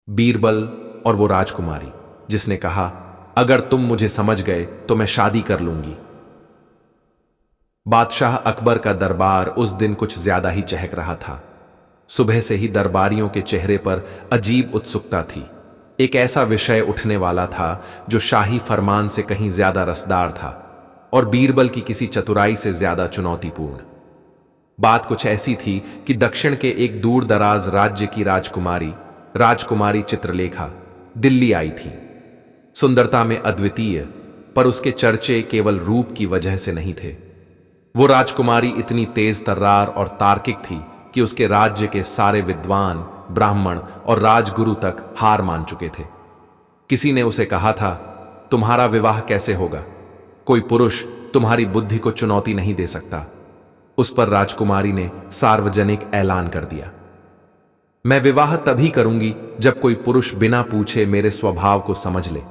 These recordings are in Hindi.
बीरबल और वो राजकुमारी जिसने कहा, अगर तुम मुझे समझ गए तो मैं शादी कर लूंगी। बादशाह अकबर का दरबार उस दिन कुछ ज्यादा ही चहक रहा था। सुबह से ही दरबारियों के चेहरे पर अजीब उत्सुकता थी। एक ऐसा विषय उठने वाला था जो शाही फरमान से कहीं ज्यादा रसदार था और बीरबल की किसी चतुराई से ज्यादा चुनौतीपूर्ण। बात कुछ ऐसी थी कि दक्षिण के एक दूर दराज राज्य की राजकुमारी चित्रलेखा दिल्ली आई थी। सुंदरता में अद्वितीय, पर उसके चर्चे केवल रूप की वजह से नहीं थे। वो राजकुमारी इतनी तेज तर्रार और तार्किक थी कि उसके राज्य के सारे विद्वान, ब्राह्मण और राजगुरु तक हार मान चुके थे। किसी ने उसे कहा था, तुम्हारा विवाह कैसे होगा? कोई पुरुष तुम्हारी बुद्धि को चुनौती नहीं दे सकता। उस पर राजकुमारी ने सार्वजनिक ऐलान कर दिया, मैं विवाह तभी करूंगी जब कोई पुरुष बिना पूछे मेरे स्वभाव को समझ ले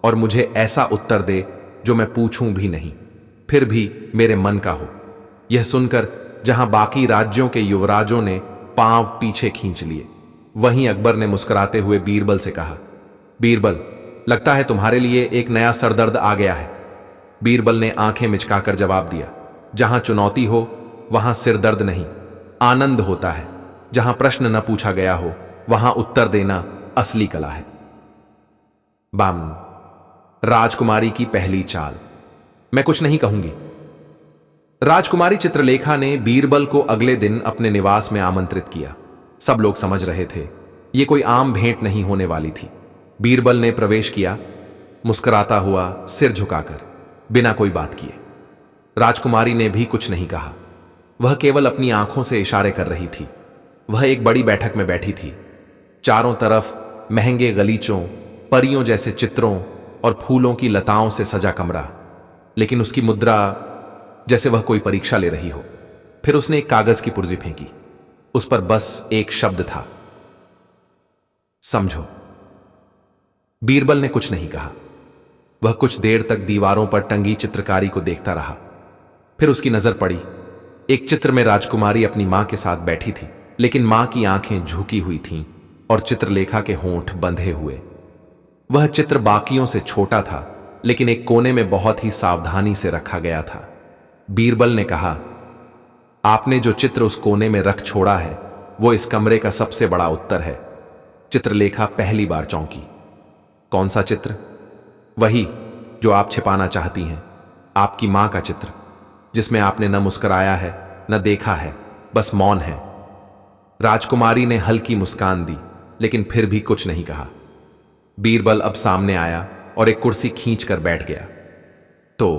और मुझे ऐसा उत्तर दे जो मैं पूछूं भी नहीं, फिर भी मेरे मन का हो। यह सुनकर जहां बाकी राज्यों के युवराजों ने पांव पीछे खींच लिए, वहीं अकबर ने मुस्कुराते हुए बीरबल से कहा, बीरबल, लगता है तुम्हारे लिए एक नया सरदर्द आ गया है। बीरबल ने आंखें मिचकाकर जवाब दिया, जहां चुनौती हो वहां सिरदर्द नहीं, आनंद होता है। जहां प्रश्न न पूछा गया हो वहां उत्तर देना असली कला है। बाम राजकुमारी की पहली चाल, मैं कुछ नहीं कहूंगी। राजकुमारी चित्रलेखा ने बीरबल को अगले दिन अपने निवास में आमंत्रित किया। सब लोग समझ रहे थे यह कोई आम भेंट नहीं होने वाली थी। बीरबल ने प्रवेश किया, मुस्कुराता हुआ, सिर झुकाकर, बिना कोई बात किए। राजकुमारी ने भी कुछ नहीं कहा। वह केवल अपनी आंखों से इशारे कर रही थी। वह एक बड़ी बैठक में बैठी थी। चारों तरफ महंगे गलीचों, परियों जैसे चित्रों और फूलों की लताओं से सजा कमरा, लेकिन उसकी मुद्रा जैसे वह कोई परीक्षा ले रही हो। फिर उसने एक कागज की पुर्जी फेंकी। उस पर बस एक शब्द था, समझो। बीरबल ने कुछ नहीं कहा। वह कुछ देर तक दीवारों पर टंगी चित्रकारी को देखता रहा। फिर उसकी नजर पड़ी एक चित्र में राजकुमारी अपनी मां के साथ बैठी थी, लेकिन मां की आंखें झुकी हुई थीं और चित्रलेखा के होंठ बंधे हुए। वह चित्र बाकियों से छोटा था, लेकिन एक कोने में बहुत ही सावधानी से रखा गया था। बीरबल ने कहा, आपने जो चित्र उस कोने में रख छोड़ा है वो इस कमरे का सबसे बड़ा उत्तर है। चित्रलेखा पहली बार चौंकी। कौन सा चित्र? वही जो आप छिपाना चाहती हैं, आपकी मां का चित्र, जिसमें आपने न मुस्कुराया है न देखा है, बस मौन है। राजकुमारी ने हल्की मुस्कान दी, लेकिन फिर भी कुछ नहीं कहा। बीरबल अब सामने आया और एक कुर्सी खींच कर बैठ गया। तो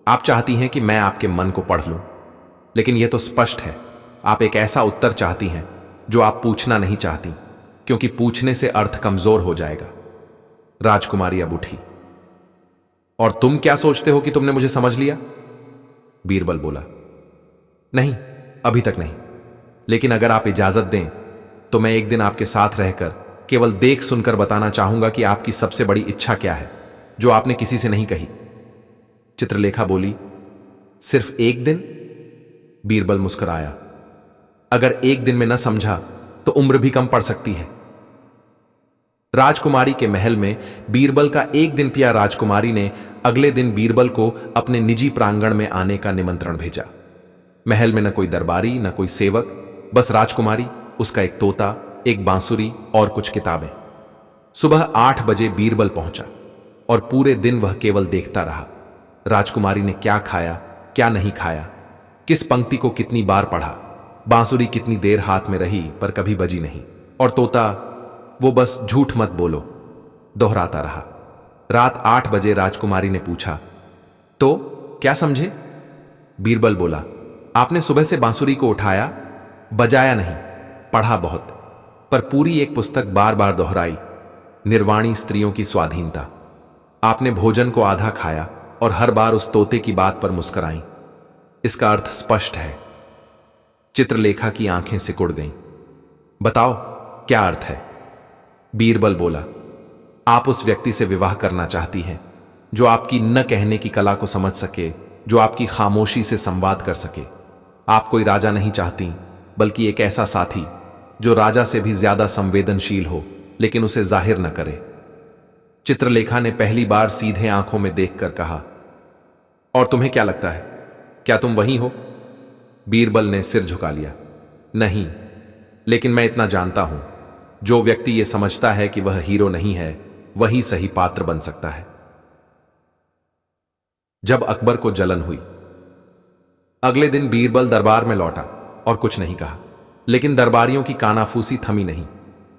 आप चाहती हैं कि मैं आपके मन को पढ़ लूं, लेकिन यह तो स्पष्ट है आप एक ऐसा उत्तर चाहती हैं जो आप पूछना नहीं चाहती, क्योंकि पूछने से अर्थ कमजोर हो जाएगा। राजकुमारी अब उठी। और तुम क्या सोचते हो कि तुमने मुझे समझ लिया? बीरबल बोला, नहीं, अभी तक नहीं, लेकिन अगर आप इजाजत दें तो मैं एक दिन आपके साथ रहकर केवल देख सुनकर बताना चाहूंगा कि आपकी सबसे बड़ी इच्छा क्या है, जो आपने किसी से नहीं कही। चित्रलेखा बोली, सिर्फ एक दिन? बीरबल मुस्कुराया, अगर एक दिन में न समझा तो उम्र भी कम पड़ सकती है। राजकुमारी के महल में बीरबल का एक दिन पिया राजकुमारी ने अगले दिन बीरबल को अपने निजी प्रांगण में आने का निमंत्रण भेजा। महल में न कोई दरबारी न कोई सेवक, बस राजकुमारी, उसका एक तोता, एक बांसुरी और कुछ किताबें। सुबह 8 बजे बीरबल पहुंचा और पूरे दिन वह केवल देखता रहा। राजकुमारी ने क्या खाया, क्या नहीं खाया, किस पंक्ति को कितनी बार पढ़ा, बांसुरी कितनी देर हाथ में रही पर कभी बजी नहीं, और तोता, वो बस झूठ मत बोलो दोहराता रहा। रात 8 बजे राजकुमारी ने पूछा, तो क्या समझे? बीरबल बोला, आपने सुबह से बांसुरी को उठाया, बजाया नहीं, पढ़ा बहुत, पर पूरी एक पुस्तक बार बार दोहराई, निर्वाणी स्त्रियों की स्वाधीनता। आपने भोजन को आधा खाया और हर बार उस तोते की बात पर मुस्कुराई। इसका अर्थ स्पष्ट है। चित्रलेखा की आंखें सिकुड़ गईं। बताओ क्या अर्थ है? बीरबल बोला, आप उस व्यक्ति से विवाह करना चाहती हैं जो आपकी न कहने की कला को समझ सके, जो आपकी खामोशी से संवाद कर सके। आप कोई राजा नहीं चाहती, बल्कि एक ऐसा साथी जो राजा से भी ज्यादा संवेदनशील हो, लेकिन उसे जाहिर न करे। चित्रलेखा ने पहली बार सीधे आंखों में देखकर कहा, और तुम्हें क्या लगता है, क्या तुम वही हो? बीरबल ने सिर झुका लिया। नहीं, लेकिन मैं इतना जानता हूं, जो व्यक्ति यह समझता है कि वह हीरो नहीं है, वही सही पात्र बन सकता है। जब अकबर को जलन हुई। अगले दिन बीरबल दरबार में लौटा और कुछ नहीं कहा, लेकिन दरबारियों की कानाफूसी थमी नहीं।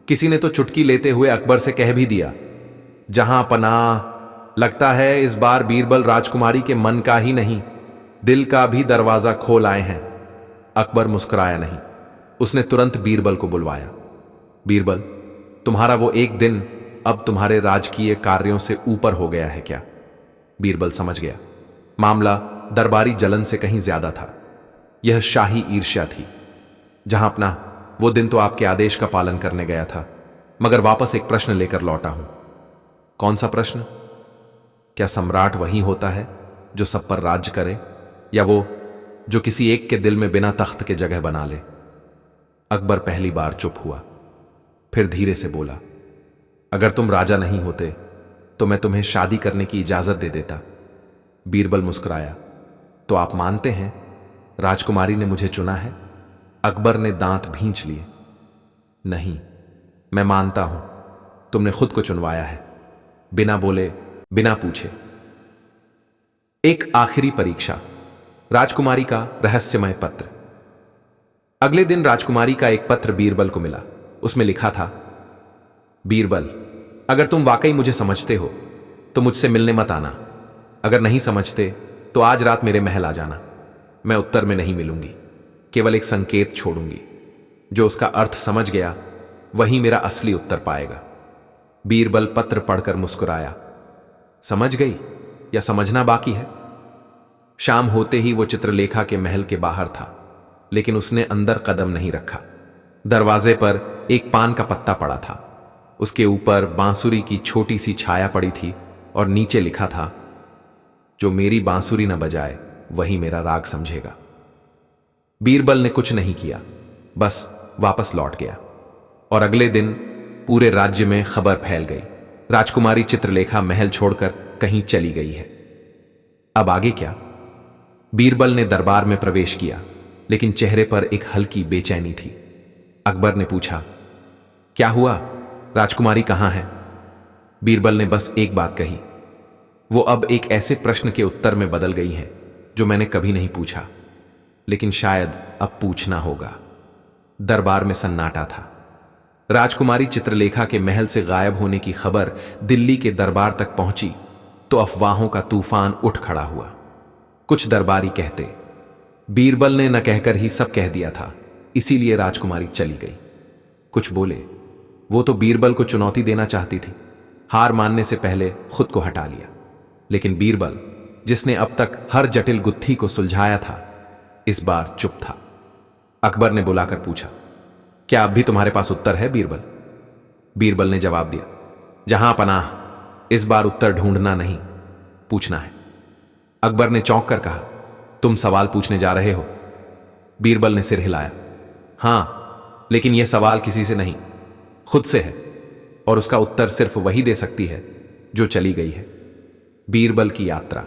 किसी ने तो चुटकी लेते हुए अकबर से कह भी दिया, जहां पनाह, लगता है इस बार बीरबल राजकुमारी के मन का ही नहीं, दिल का भी दरवाजा खोल आए हैं। अकबर मुस्कुराया नहीं। उसने तुरंत बीरबल को बुलवाया। बीरबल, तुम्हारा वो एक दिन अब तुम्हारे राजकीय कार्यों से ऊपर हो गया है क्या? बीरबल समझ गया, मामला दरबारी जलन से कहीं ज्यादा था। यह शाही ईर्ष्या थी। जहां अपना, वो दिन तो आपके आदेश का पालन करने गया था, मगर वापस एक प्रश्न लेकर लौटा हूं। कौन सा प्रश्न? क्या सम्राट वही होता है जो सब पर राज्य करे, या वो जो किसी एक के दिल में बिना तख्त के जगह बना ले? अकबर पहली बार चुप हुआ, फिर धीरे से बोला, अगर तुम राजा नहीं होते तो मैं तुम्हें शादी करने की इजाजत दे देता। बीरबल मुस्कुराया, तो आप मानते हैं राजकुमारी ने मुझे चुना है? अकबर ने दांत भींच लिए। नहीं, मैं मानता हूं तुमने खुद को चुनवाया है, बिना बोले, बिना पूछे। एक आखिरी परीक्षा। राजकुमारी का रहस्यमय पत्र। अगले दिन राजकुमारी का एक पत्र बीरबल को मिला। उसमें लिखा था, बीरबल, अगर तुम वाकई मुझे समझते हो तो मुझसे मिलने मत आना। अगर नहीं समझते तो आज रात मेरे महल आ जाना। मैं उत्तर में नहीं मिलूंगी, केवल एक संकेत छोड़ूंगी। जो उसका अर्थ समझ गया वही मेरा असली उत्तर पाएगा। बीरबल पत्र पढ़कर मुस्कुराया। समझ गई या समझना बाकी है? शाम होते ही वो चित्रलेखा के महल के बाहर था, लेकिन उसने अंदर कदम नहीं रखा। दरवाजे पर एक पान का पत्ता पड़ा था। उसके ऊपर बांसुरी की छोटी सी छाया पड़ी थी और नीचे लिखा था, जो मेरी बांसुरी न बजाए वही मेरा राग समझेगा। बीरबल ने कुछ नहीं किया, बस वापस लौट गया। और अगले दिन पूरे राज्य में खबर फैल गई, राजकुमारी चित्रलेखा महल छोड़कर कहीं चली गई है। अब आगे क्या? बीरबल ने दरबार में प्रवेश किया, लेकिन चेहरे पर एक हल्की बेचैनी थी। अकबर ने पूछा, क्या हुआ? राजकुमारी कहां है? बीरबल ने बस एक बात कही, वो अब एक ऐसे प्रश्न के उत्तर में बदल गई हैं जो मैंने कभी नहीं पूछा, लेकिन शायद अब पूछना होगा। दरबार में सन्नाटा था। राजकुमारी चित्रलेखा के महल से गायब होने की खबर दिल्ली के दरबार तक पहुंची तो अफवाहों का तूफान उठ खड़ा हुआ। कुछ दरबारी कहते, बीरबल ने न कहकर ही सब कह दिया था, इसीलिए राजकुमारी चली गई। कुछ बोले, वो तो बीरबल को चुनौती देना चाहती थी, हार मानने से पहले खुद को हटा लिया। लेकिन बीरबल, जिसने अब तक हर जटिल गुत्थी को सुलझाया था, इस बार चुप था। अकबर ने बुलाकर पूछा, क्या अब भी तुम्हारे पास उत्तर है बीरबल? बीरबल ने जवाब दिया, जहां पनाह, इस बार उत्तर ढूंढना नहीं, पूछना है। अकबर ने चौंक कर कहा, तुम सवाल पूछने जा रहे हो? बीरबल ने सिर हिलाया, हां, लेकिन यह सवाल किसी से नहीं, खुद से है, और उसका उत्तर सिर्फ वही दे सकती है जो चली गई है। बीरबल की यात्रा।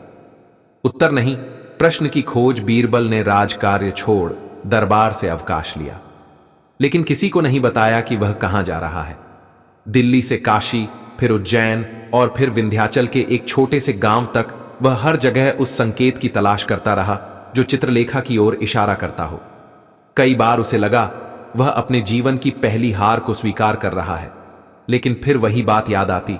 उत्तर नहीं, प्रश्न की खोज। बीरबल ने राजकार्य छोड़ दरबार से अवकाश लिया, लेकिन किसी को नहीं बताया कि वह कहां जा रहा है। दिल्ली से काशी, फिर उज्जैन और फिर विंध्याचल के एक छोटे से गांव तक वह हर जगह उस संकेत की तलाश करता रहा जो चित्रलेखा की ओर इशारा करता हो। कई बार उसे लगा वह अपने जीवन की पहली हार को स्वीकार कर रहा है, लेकिन फिर वही बात याद आती,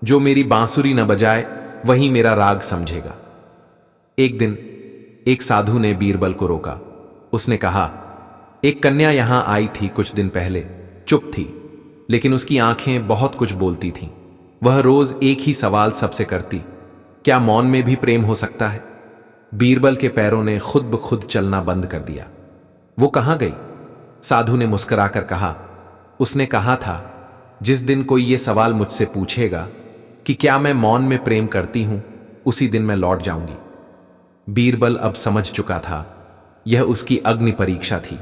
जो मेरी बांसुरी न बजाए वही मेरा राग समझेगा। एक दिन एक साधु ने बीरबल को रोका। उसने कहा, एक कन्या यहां आई थी कुछ दिन पहले, चुप थी, लेकिन उसकी आंखें बहुत कुछ बोलती थीं। वह रोज एक ही सवाल सबसे करती, क्या मौन में भी प्रेम हो सकता है? बीरबल के पैरों ने खुद ब खुद चलना बंद कर दिया। वो कहां गई? साधु ने मुस्कुराकर कहा, उसने कहा था, जिस दिन कोई ये सवाल मुझसे पूछेगा कि क्या मैं मौन में प्रेम करती हूं, उसी दिन मैं लौट जाऊंगी। बीरबल अब समझ चुका था, यह उसकी अग्नि परीक्षा थी।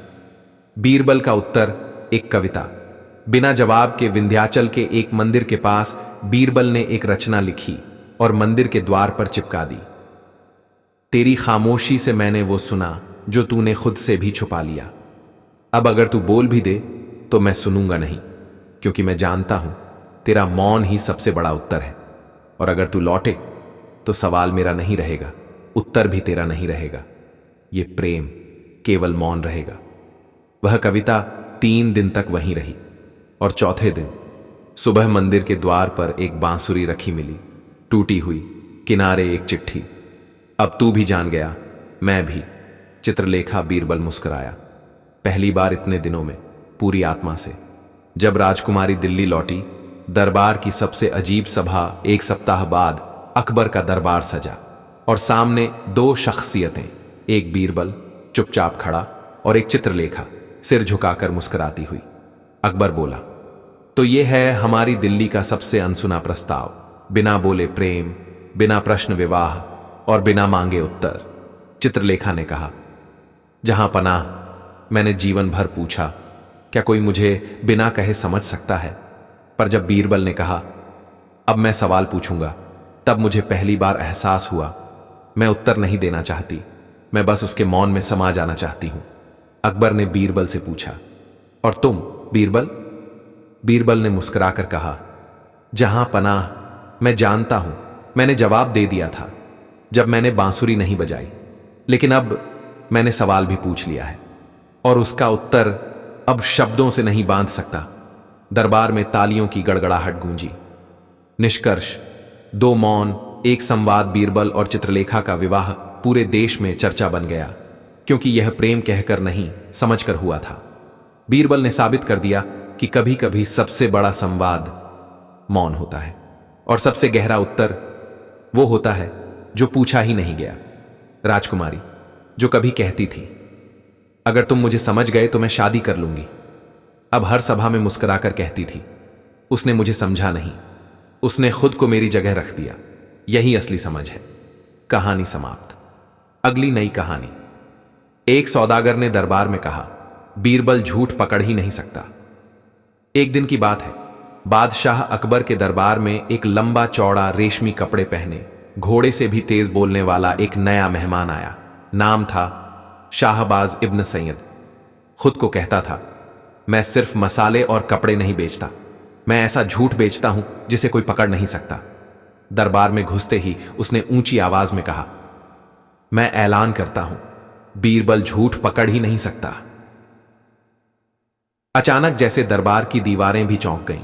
बीरबल का उत्तर एक कविता, बिना जवाब के विंध्याचल के एक मंदिर के पास बीरबल ने एक रचना लिखी और मंदिर के द्वार पर चिपका दी। तेरी खामोशी से मैंने वो सुना जो तूने खुद से भी छुपा लिया। अब अगर तू बोल भी दे तो मैं सुनूंगा नहीं, क्योंकि मैं जानता हूं तेरा मौन ही सबसे बड़ा उत्तर है। और अगर तू लौटे तो सवाल मेरा नहीं रहेगा, उत्तर भी तेरा नहीं रहेगा। ये प्रेम केवल मौन रहेगा। वह कविता 3 दिन तक वहीं रही और चौथे दिन सुबह मंदिर के द्वार पर एक बांसुरी रखी मिली, टूटी हुई, किनारे एक चिट्ठी। अब तू भी जान गया, मैं भी। चित्रलेखा। बीरबल मुस्कुराया, पहली बार इतने दिनों में, पूरी आत्मा से। जब राजकुमारी दिल्ली लौटी, दरबार की सबसे अजीब सभा 1 सप्ताह बाद अकबर का दरबार सजा और सामने 2 शख्सियतें, एक बीरबल चुपचाप खड़ा और एक चित्रलेखा सिर झुकाकर मुस्कुराती हुई। अकबर बोला, तो ये है हमारी दिल्ली का सबसे अनसुना प्रस्ताव। बिना बोले प्रेम, बिना प्रश्न विवाह और बिना मांगे उत्तर। चित्रलेखा ने कहा, जहां पनाह, मैंने जीवन भर पूछा, क्या कोई मुझे बिना कहे समझ सकता है? पर जब बीरबल ने कहा, अब मैं सवाल पूछूंगा, तब मुझे पहली बार एहसास हुआ, मैं उत्तर नहीं देना चाहती, मैं बस उसके मौन में समा जाना चाहती हूं। अकबर ने बीरबल से पूछा, और तुम बीरबल? बीरबल ने मुस्कुराकर कहा, जहां पनाह, मैं जानता हूं, मैंने जवाब दे दिया था जब मैंने बांसुरी नहीं बजाई, लेकिन अब मैंने सवाल भी पूछ लिया है और उसका उत्तर अब शब्दों से नहीं बांध सकता। दरबार में तालियों की गड़गड़ाहट गूंजी। निष्कर्ष, 2 मौन, 1 संवाद। बीरबल और चित्रलेखा का विवाह पूरे देश में चर्चा बन गया, क्योंकि यह प्रेम कहकर नहीं, समझकर हुआ था। बीरबल ने साबित कर दिया कि कभी कभी सबसे बड़ा संवाद मौन होता है और सबसे गहरा उत्तर वो होता है जो पूछा ही नहीं गया। राजकुमारी जो कभी कहती थी, अगर तुम मुझे समझ गए तो मैं शादी कर लूंगी, अब हर सभा में मुस्कुराकर कहती थी, उसने मुझे समझा नहीं, उसने खुद को मेरी जगह रख दिया। यही असली समझ है। कहानी समाप्त। अगली नई कहानी। एक सौदागर ने दरबार में कहा, बीरबल झूठ पकड़ ही नहीं सकता। एक दिन की बात है, बादशाह अकबर के दरबार में एक लंबा चौड़ा रेशमी कपड़े पहने, घोड़े से भी तेज बोलने वाला एक नया मेहमान आया। नाम था शाहबाज इब्न सैयद। खुद को कहता था, मैं सिर्फ मसाले और कपड़े नहीं बेचता, मैं ऐसा झूठ बेचता हूं जिसे कोई पकड़ नहीं सकता। दरबार में घुसते ही उसने ऊंची आवाज में कहा, मैं ऐलान करता हूं, बीरबल झूठ पकड़ ही नहीं सकता। अचानक जैसे दरबार की दीवारें भी चौंक गईं।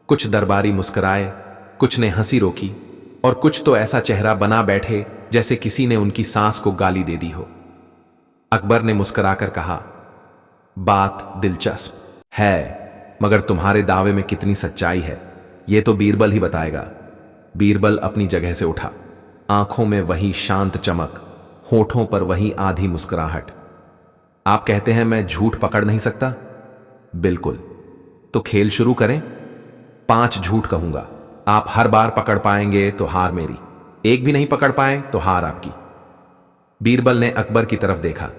कुछ दरबारी मुस्कुराए, कुछ ने हंसी रोकी और कुछ तो ऐसा चेहरा बना बैठे जैसे किसी ने उनकी सांस को गाली दे दी हो। अकबर ने मुस्कुराकर कहा, बात दिलचस्प है, मगर तुम्हारे दावे में कितनी सच्चाई है यह तो बीरबल ही बताएगा। बीरबल अपनी जगह से उठा, आंखों में वही शांत चमक, होठों पर वही आधी मुस्कुराहट। आप कहते हैं मैं झूठ पकड़ नहीं सकता? बिल्कुल। तो खेल शुरू करें। 5 झूठ कहूंगा, आप हर बार पकड़ पाएंगे तो हार मेरी, एक भी नहीं पकड़ पाए तो हार आपकी। बीरबल ने अकबर की तरफ देखा।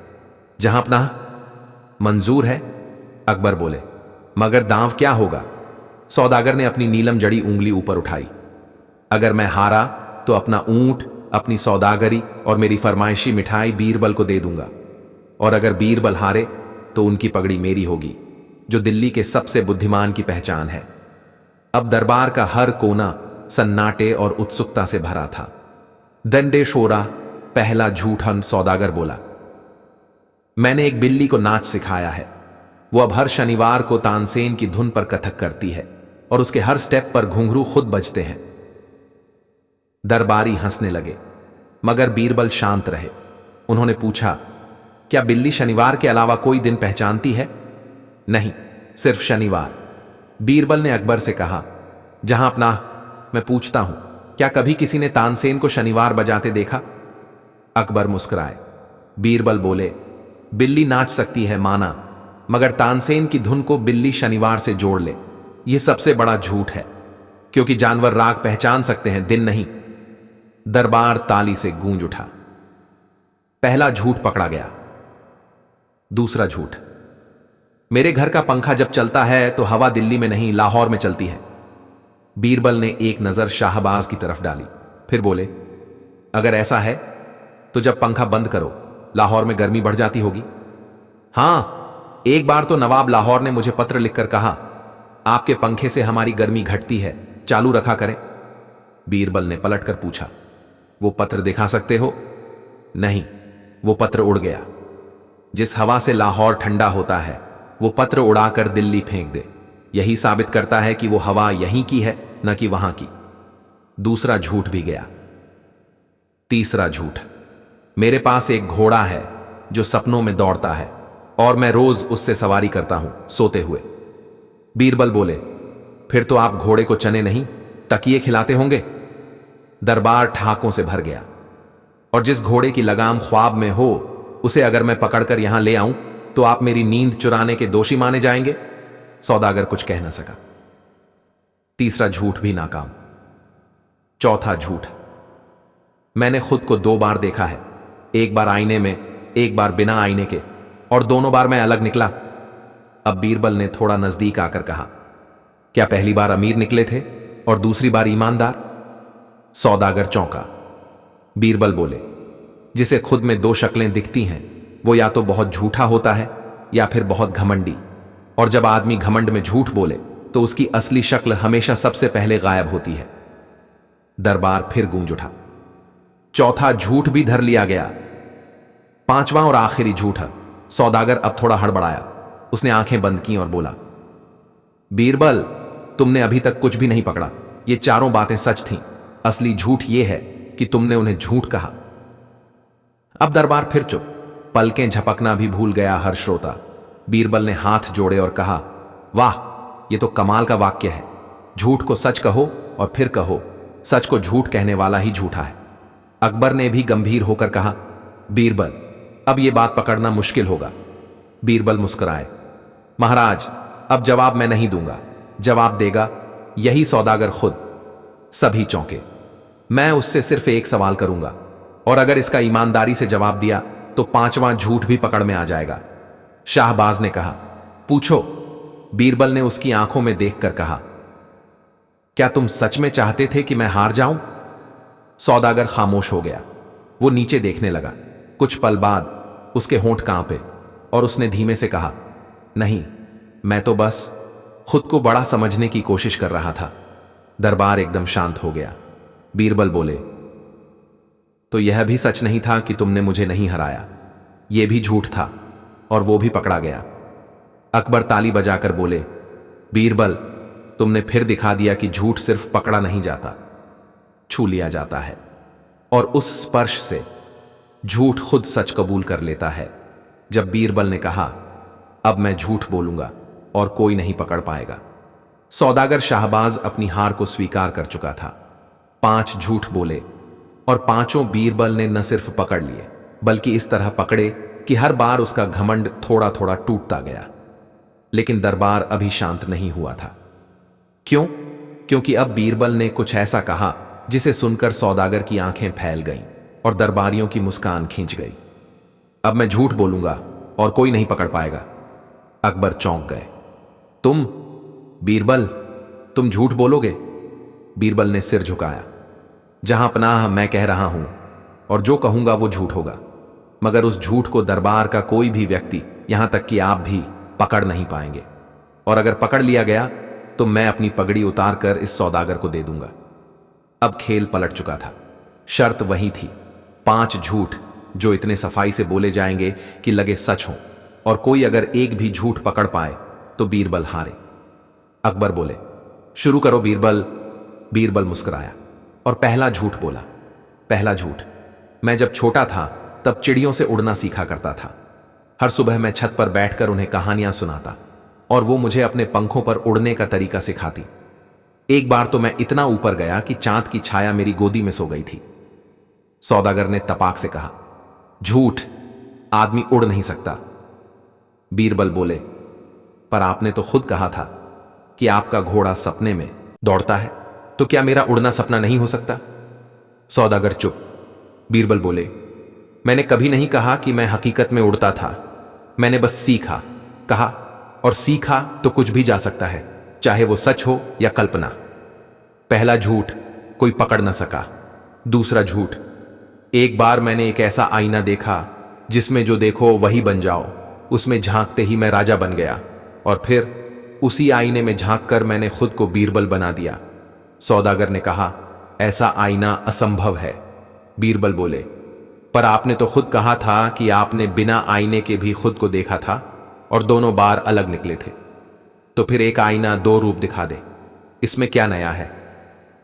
जहां अपना मंजूर है, अकबर बोले, मगर दांव क्या होगा? सौदागर ने अपनी नीलम जड़ी उंगली ऊपर उठाई। अगर मैं हारा तो अपना ऊंट, अपनी सौदागरी और मेरी फरमाइशी मिठाई बीरबल को दे दूंगा, और अगर बीरबल हारे तो उनकी पगड़ी मेरी होगी, जो दिल्ली के सबसे बुद्धिमान की पहचान है। अब दरबार का हर कोना सन्नाटे और उत्सुकता से भरा था। दंडे शोरा। पहला झूठन सौदागर बोला, मैंने एक बिल्ली को नाच सिखाया है, वो अब हर शनिवार को तानसेन की धुन पर कथक करती है और उसके हर स्टेप पर घुंघरू खुद बजते हैं। दरबारी हंसने लगे, मगर बीरबल शांत रहे। उन्होंने पूछा, क्या बिल्ली शनिवार के अलावा कोई दिन पहचानती है? नहीं, सिर्फ शनिवार। बीरबल ने अकबर से कहा, जहां अपना, मैं पूछता हूं, क्या कभी किसी ने तानसेन को शनिवार बजाते देखा? अकबर मुस्कुराए। बीरबल बोले, बिल्ली नाच सकती है माना, मगर तानसेन की धुन को बिल्ली शनिवार से जोड़ ले, यह सबसे बड़ा झूठ है, क्योंकि जानवर राग पहचान सकते हैं, दिन नहीं। दरबार ताली से गूंज उठा। पहला झूठ पकड़ा गया। दूसरा झूठ, मेरे घर का पंखा जब चलता है तो हवा दिल्ली में नहीं लाहौर में चलती है। बीरबल ने एक नजर शाहबाज की तरफ डाली, फिर बोले, अगर ऐसा है तो जब पंखा बंद करो लाहौर में गर्मी बढ़ जाती होगी। हां, एक बार तो नवाब लाहौर ने मुझे पत्र लिखकर कहा, आपके पंखे से हमारी गर्मी घटती है, चालू रखा करें। बीरबल ने पलटकर पूछा, वो पत्र दिखा सकते हो? नहीं, वो पत्र उड़ गया। जिस हवा से लाहौर ठंडा होता है वो पत्र उड़ाकर दिल्ली फेंक दे, यही साबित करता है कि वो हवा यहीं की है न कि वहां की। दूसरा झूठ भी गया। तीसरा झूठ, मेरे पास एक घोड़ा है जो सपनों में दौड़ता है और मैं रोज उससे सवारी करता हूं सोते हुए। बीरबल बोले, फिर तो आप घोड़े को चने नहीं तकिए खिलाते होंगे। दरबार ठहाकों से भर गया। और जिस घोड़े की लगाम ख्वाब में हो उसे अगर मैं पकड़कर यहां ले आऊं तो आप मेरी नींद चुराने के दोषी माने जाएंगे। सौदागर कुछ कह न सका। तीसरा झूठ भी नाकाम। चौथा झूठ, मैंने खुद को 2 बार देखा है, एक बार आईने में, एक बार बिना आईने के, और दोनों बार मैं अलग निकला। अब बीरबल ने थोड़ा नजदीक आकर कहा, क्या पहली बार अमीर निकले थे और दूसरी बार ईमानदार? सौदागर चौंका। बीरबल बोले, जिसे खुद में 2 शक्लें दिखती हैं वो या तो बहुत झूठा होता है या फिर बहुत घमंडी, और जब आदमी घमंड में झूठ बोले तो उसकी असली शक्ल हमेशा सबसे पहले गायब होती है। दरबार फिर गूंज उठा। चौथा झूठ भी धर लिया गया। पांचवां और आखिरी झूठ। सौदागर अब थोड़ा हड़बड़ाया। उसने आंखें बंद की और बोला, बीरबल, तुमने अभी तक कुछ भी नहीं पकड़ा। ये चारों बातें सच थीं। असली झूठ यह है कि तुमने उन्हें झूठ कहा। अब दरबार फिर चुप। पलकें झपकना भी भूल गया हर श्रोता। बीरबल ने हाथ जोड़े और कहा, वाह, यह तो कमाल का वाक्य है। झूठ को सच कहो और फिर कहो, सच को झूठ कहने वाला ही झूठा है। अकबर ने भी गंभीर होकर कहा, बीरबल, अब यह बात पकड़ना मुश्किल होगा। बीरबल मुस्कुराए, महाराज, अब जवाब मैं नहीं दूंगा, जवाब देगा यही सौदागर खुद। सभी चौंके। मैं उससे सिर्फ एक सवाल करूंगा और अगर इसका ईमानदारी से जवाब दिया तो 5वां झूठ भी पकड़ में आ जाएगा। शाहबाज ने कहा, पूछो। बीरबल ने उसकी आंखों में देखकर कहा, क्या तुम सच में चाहते थे कि मैं हार जाऊं? सौदागर खामोश हो गया। वो नीचे देखने लगा। कुछ पल बाद उसके होंठ कांपे और उसने धीमे से कहा, नहीं, मैं तो बस खुद को बड़ा समझने की कोशिश कर रहा था। दरबार एकदम शांत हो गया। बीरबल बोले, तो यह भी सच नहीं था कि तुमने मुझे नहीं हराया। यह भी झूठ था और वो भी पकड़ा गया। अकबर ताली बजाकर बोले, बीरबल, तुमने फिर दिखा दिया कि झूठ सिर्फ पकड़ा नहीं जाता, छू लिया जाता है। और उस स्पर्श से झूठ खुद सच कबूल कर लेता है। जब बीरबल ने कहा, अब मैं झूठ बोलूंगा और कोई नहीं पकड़ पाएगा, सौदागर शाहबाज अपनी हार को स्वीकार कर चुका था। 5 झूठ बोले और 5ओं बीरबल ने न सिर्फ पकड़ लिए बल्कि इस तरह पकड़े कि हर बार उसका घमंड थोड़ा थोड़ा टूटता गया। लेकिन दरबार अभी शांत नहीं हुआ था। क्यों? क्योंकि अब बीरबल ने कुछ ऐसा कहा जिसे सुनकर सौदागर की आंखें फैल गईं और दरबारियों की मुस्कान खींच गई। अब मैं झूठ बोलूंगा और कोई नहीं पकड़ पाएगा। अकबर चौंक गए। तुम बीरबल, तुम झूठ बोलोगे? बीरबल ने सिर झुकाया। जहां पनाह, मैं कह रहा हूं और जो कहूंगा वो झूठ होगा, मगर उस झूठ को दरबार का कोई भी व्यक्ति, यहां तक कि आप भी, पकड़ नहीं पाएंगे। और अगर पकड़ लिया गया तो मैं अपनी पगड़ी उतारकर इस सौदागर को दे दूंगा। अब खेल पलट चुका था। शर्त वही थी, 5 झूठ जो इतने सफाई से बोले जाएंगे कि लगे सच हों, और कोई अगर एक भी झूठ पकड़ पाए तो बीरबल हारे। अकबर बोले, शुरू करो बीरबल। बीरबल मुस्कुराया और पहला झूठ बोला। पहला झूठ, मैं जब छोटा था तब चिड़ियों से उड़ना सीखा करता था। हर सुबह मैं छत पर बैठकर उन्हें कहानियां सुनाता और वो मुझे अपने पंखों पर उड़ने का तरीका सिखाती। एक बार तो मैं इतना ऊपर गया कि चांद की छाया मेरी गोदी में सो गई थी। सौदागर ने तपाक से कहा, झूठ, आदमी उड़ नहीं सकता। बीरबल बोले, पर आपने तो खुद कहा था कि आपका घोड़ा सपने में दौड़ता है, तो क्या मेरा उड़ना सपना नहीं हो सकता? सौदागर चुप। बीरबल बोले, मैंने कभी नहीं कहा कि मैं हकीकत में उड़ता था। मैंने बस सीखा, कहा और सीखा तो कुछ भी जा सकता है, चाहे वो सच हो या कल्पना। पहला झूठ, कोई पकड़ न सका। दूसरा झूठ, एक बार मैंने एक ऐसा आईना देखा जिसमें जो देखो वही बन जाओ, उसमें झांकते ही मैं राजा बन गया, और फिर उसी आईने में झांक कर मैंने खुद को बीरबल बना दिया। सौदागर ने कहा, ऐसा आईना असंभव है। बीरबल बोले, पर आपने तो खुद कहा था कि आपने बिना आईने के भी खुद को देखा था और दोनों बार अलग निकले थे। तो फिर एक आईना दो रूप दिखा दे, इसमें क्या नया है?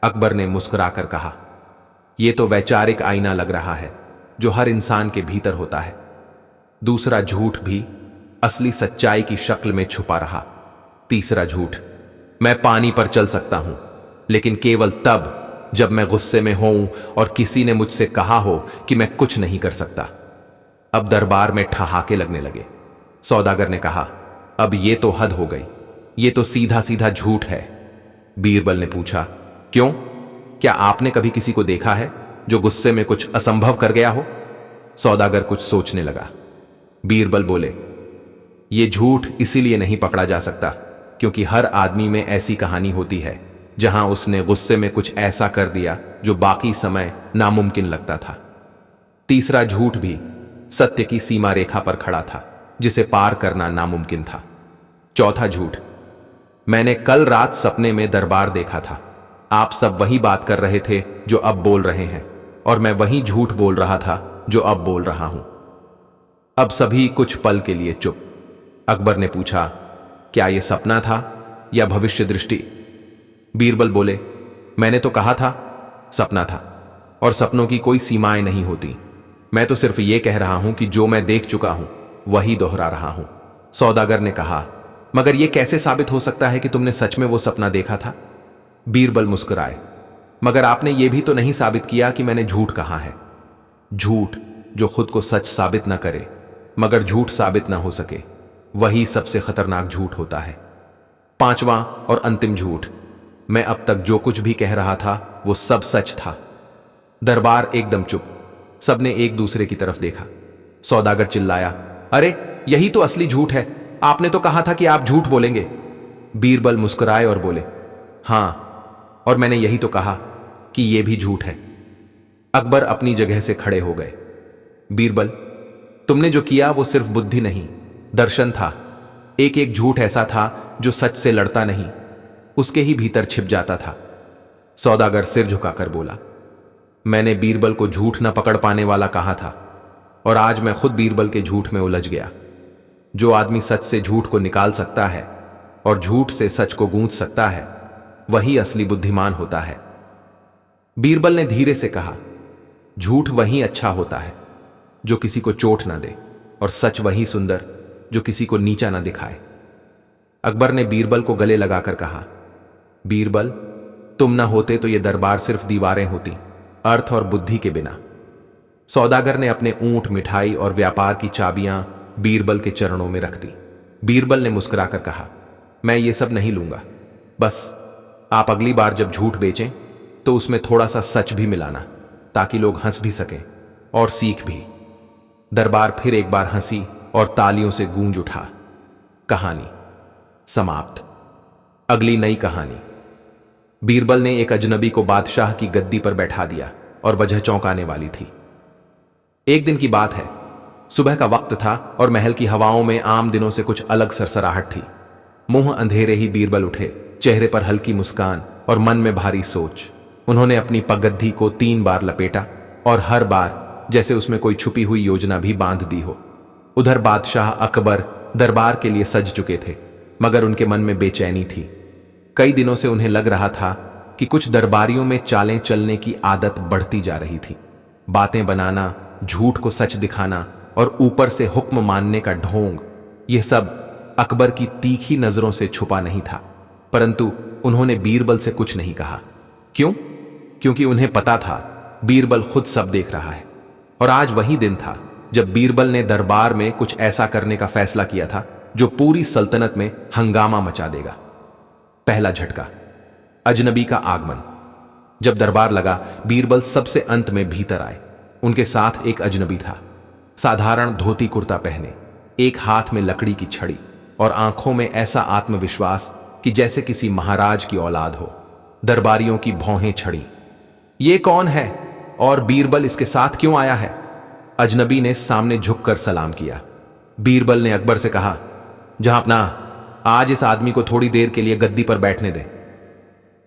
अकबर ने मुस्कुराकर कहा, यह तो वैचारिक आईना लग रहा है जो हर इंसान के भीतर होता है। दूसरा झूठ भी असली सच्चाई की शक्ल में छुपा रहा। तीसरा झूठ, मैं पानी पर चल सकता हूं, लेकिन केवल तब जब मैं गुस्से में हूं और किसी ने मुझसे कहा हो कि मैं कुछ नहीं कर सकता। अब दरबार में ठहाके लगने लगे। सौदागर ने कहा, अब ये तो हद हो गई, ये तो सीधा सीधा झूठ है। बीरबल ने पूछा, क्यों? क्या आपने कभी किसी को देखा है जो गुस्से में कुछ असंभव कर गया हो? सौदागर कुछ सोचने लगा। बीरबल बोले, ये झूठ इसीलिए नहीं पकड़ा जा सकता क्योंकि हर आदमी में ऐसी कहानी होती है जहां उसने गुस्से में कुछ ऐसा कर दिया जो बाकी समय नामुमकिन लगता था। तीसरा झूठ भी सत्य की सीमा रेखा पर खड़ा था जिसे पार करना नामुमकिन था। चौथा झूठ, मैंने कल रात सपने में दरबार देखा था। आप सब वही बात कर रहे थे जो अब बोल रहे हैं, और मैं वही झूठ बोल रहा था जो अब बोल रहा हूं। अब सभी कुछ पल के लिए चुप। अकबर ने पूछा, क्या यह सपना था या भविष्य दृष्टि? बीरबल बोले, मैंने तो कहा था सपना था, और सपनों की कोई सीमाएं नहीं होती। मैं तो सिर्फ यह कह रहा हूं कि जो मैं देख चुका हूं वही दोहरा रहा हूं। सौदागर ने कहा, मगर यह कैसे साबित हो सकता है कि तुमने सच में वो सपना देखा था? बीरबल मुस्कुराए, मगर आपने यह भी तो नहीं साबित किया कि मैंने झूठ कहा है। झूठ जो खुद को सच साबित न करे मगर झूठ साबित ना हो सके, वही सबसे खतरनाक झूठ होता है। पांचवां और अंतिम झूठ, मैं अब तक जो कुछ भी कह रहा था वो सब सच था। दरबार एकदम चुप। सबने एक दूसरे की तरफ देखा। सौदागर चिल्लाया, अरे यही तो असली झूठ है, आपने तो कहा था कि आप झूठ बोलेंगे। बीरबल मुस्कुराए और बोले, हां, और मैंने यही तो कहा कि यह भी झूठ है। अकबर अपनी जगह से खड़े हो गए। बीरबल, तुमने जो किया वो सिर्फ बुद्धि नहीं, दर्शन था। एक एक झूठ ऐसा था जो सच से लड़ता नहीं, उसके ही भीतर छिप जाता था। सौदागर सिर झुकाकर बोला, मैंने बीरबल को झूठ न पकड़ पाने वाला कहा था, और आज मैं खुद बीरबल के झूठ में उलझ गया। जो आदमी सच से झूठ को निकाल सकता है और झूठ से सच को गूंथ सकता है, वही असली बुद्धिमान होता है। बीरबल ने धीरे से कहा, झूठ वही अच्छा होता है जो किसी को चोट ना दे, और सच वही सुंदर जो किसी को नीचा ना दिखाए। अकबर ने बीरबल को गले लगाकर कहा, बीरबल, तुम ना होते तो यह दरबार सिर्फ दीवारें होती, अर्थ और बुद्धि के बिना। सौदागर ने अपने ऊंट, मिठाई और व्यापार की चाबियां बीरबल के चरणों में रख दी। बीरबल ने मुस्कुराकर कहा, मैं ये सब नहीं लूंगा, बस आप अगली बार जब झूठ बेचें तो उसमें थोड़ा सा सच भी मिलाना, ताकि लोग हंस भी सकें और सीख भी। दरबार फिर एक बार हंसी और तालियों से गूंज उठा। कहानी समाप्त। अगली नई कहानी। बीरबल ने एक अजनबी को बादशाह की गद्दी पर बैठा दिया और वजह चौंकाने वाली थी। एक दिन की बात है, सुबह का वक्त था और महल की हवाओं में आम दिनों से कुछ अलग सरसराहट थी। मुंह अंधेरे ही बीरबल उठे, चेहरे पर हल्की मुस्कान और मन में भारी सोच। उन्होंने अपनी पगद्दी को 3 बार लपेटा और हर बार जैसे उसमें कोई छुपी हुई योजना भी बांध दी हो। उधर बादशाह अकबर दरबार के लिए सज चुके थे, मगर उनके मन में बेचैनी थी। कई दिनों से उन्हें लग रहा था कि कुछ दरबारियों में चालें चलने की आदत बढ़ती जा रही थी। बातें बनाना, झूठ को सच दिखाना और ऊपर से हुक्म मानने का ढोंग, यह सब अकबर की तीखी नजरों से छुपा नहीं था। परंतु उन्होंने बीरबल से कुछ नहीं कहा। क्यों? क्योंकि उन्हें पता था बीरबल खुद सब देख रहा है। और आज वही दिन था जब बीरबल ने दरबार में कुछ ऐसा करने का फैसला किया था जो पूरी सल्तनत में हंगामा मचा देगा। पहला झटका, अजनबी का आगमन। जब दरबार लगा, बीरबल सबसे अंत में भीतर आए। उनके साथ एक अजनबी था, साधारण धोती कुर्ता पहने, एक हाथ में लकड़ी की छड़ी। और आंखों में ऐसा आत्मविश्वास कि जैसे किसी महाराज की औलाद हो। दरबारियों की भौहें छड़ी। ये कौन है और बीरबल इसके साथ क्यों आया है? अजनबी ने सामने झुककर सलाम किया। बीरबल ने अकबर से कहा, जहां अपना, आज इस आदमी को थोड़ी देर के लिए गद्दी पर बैठने दें।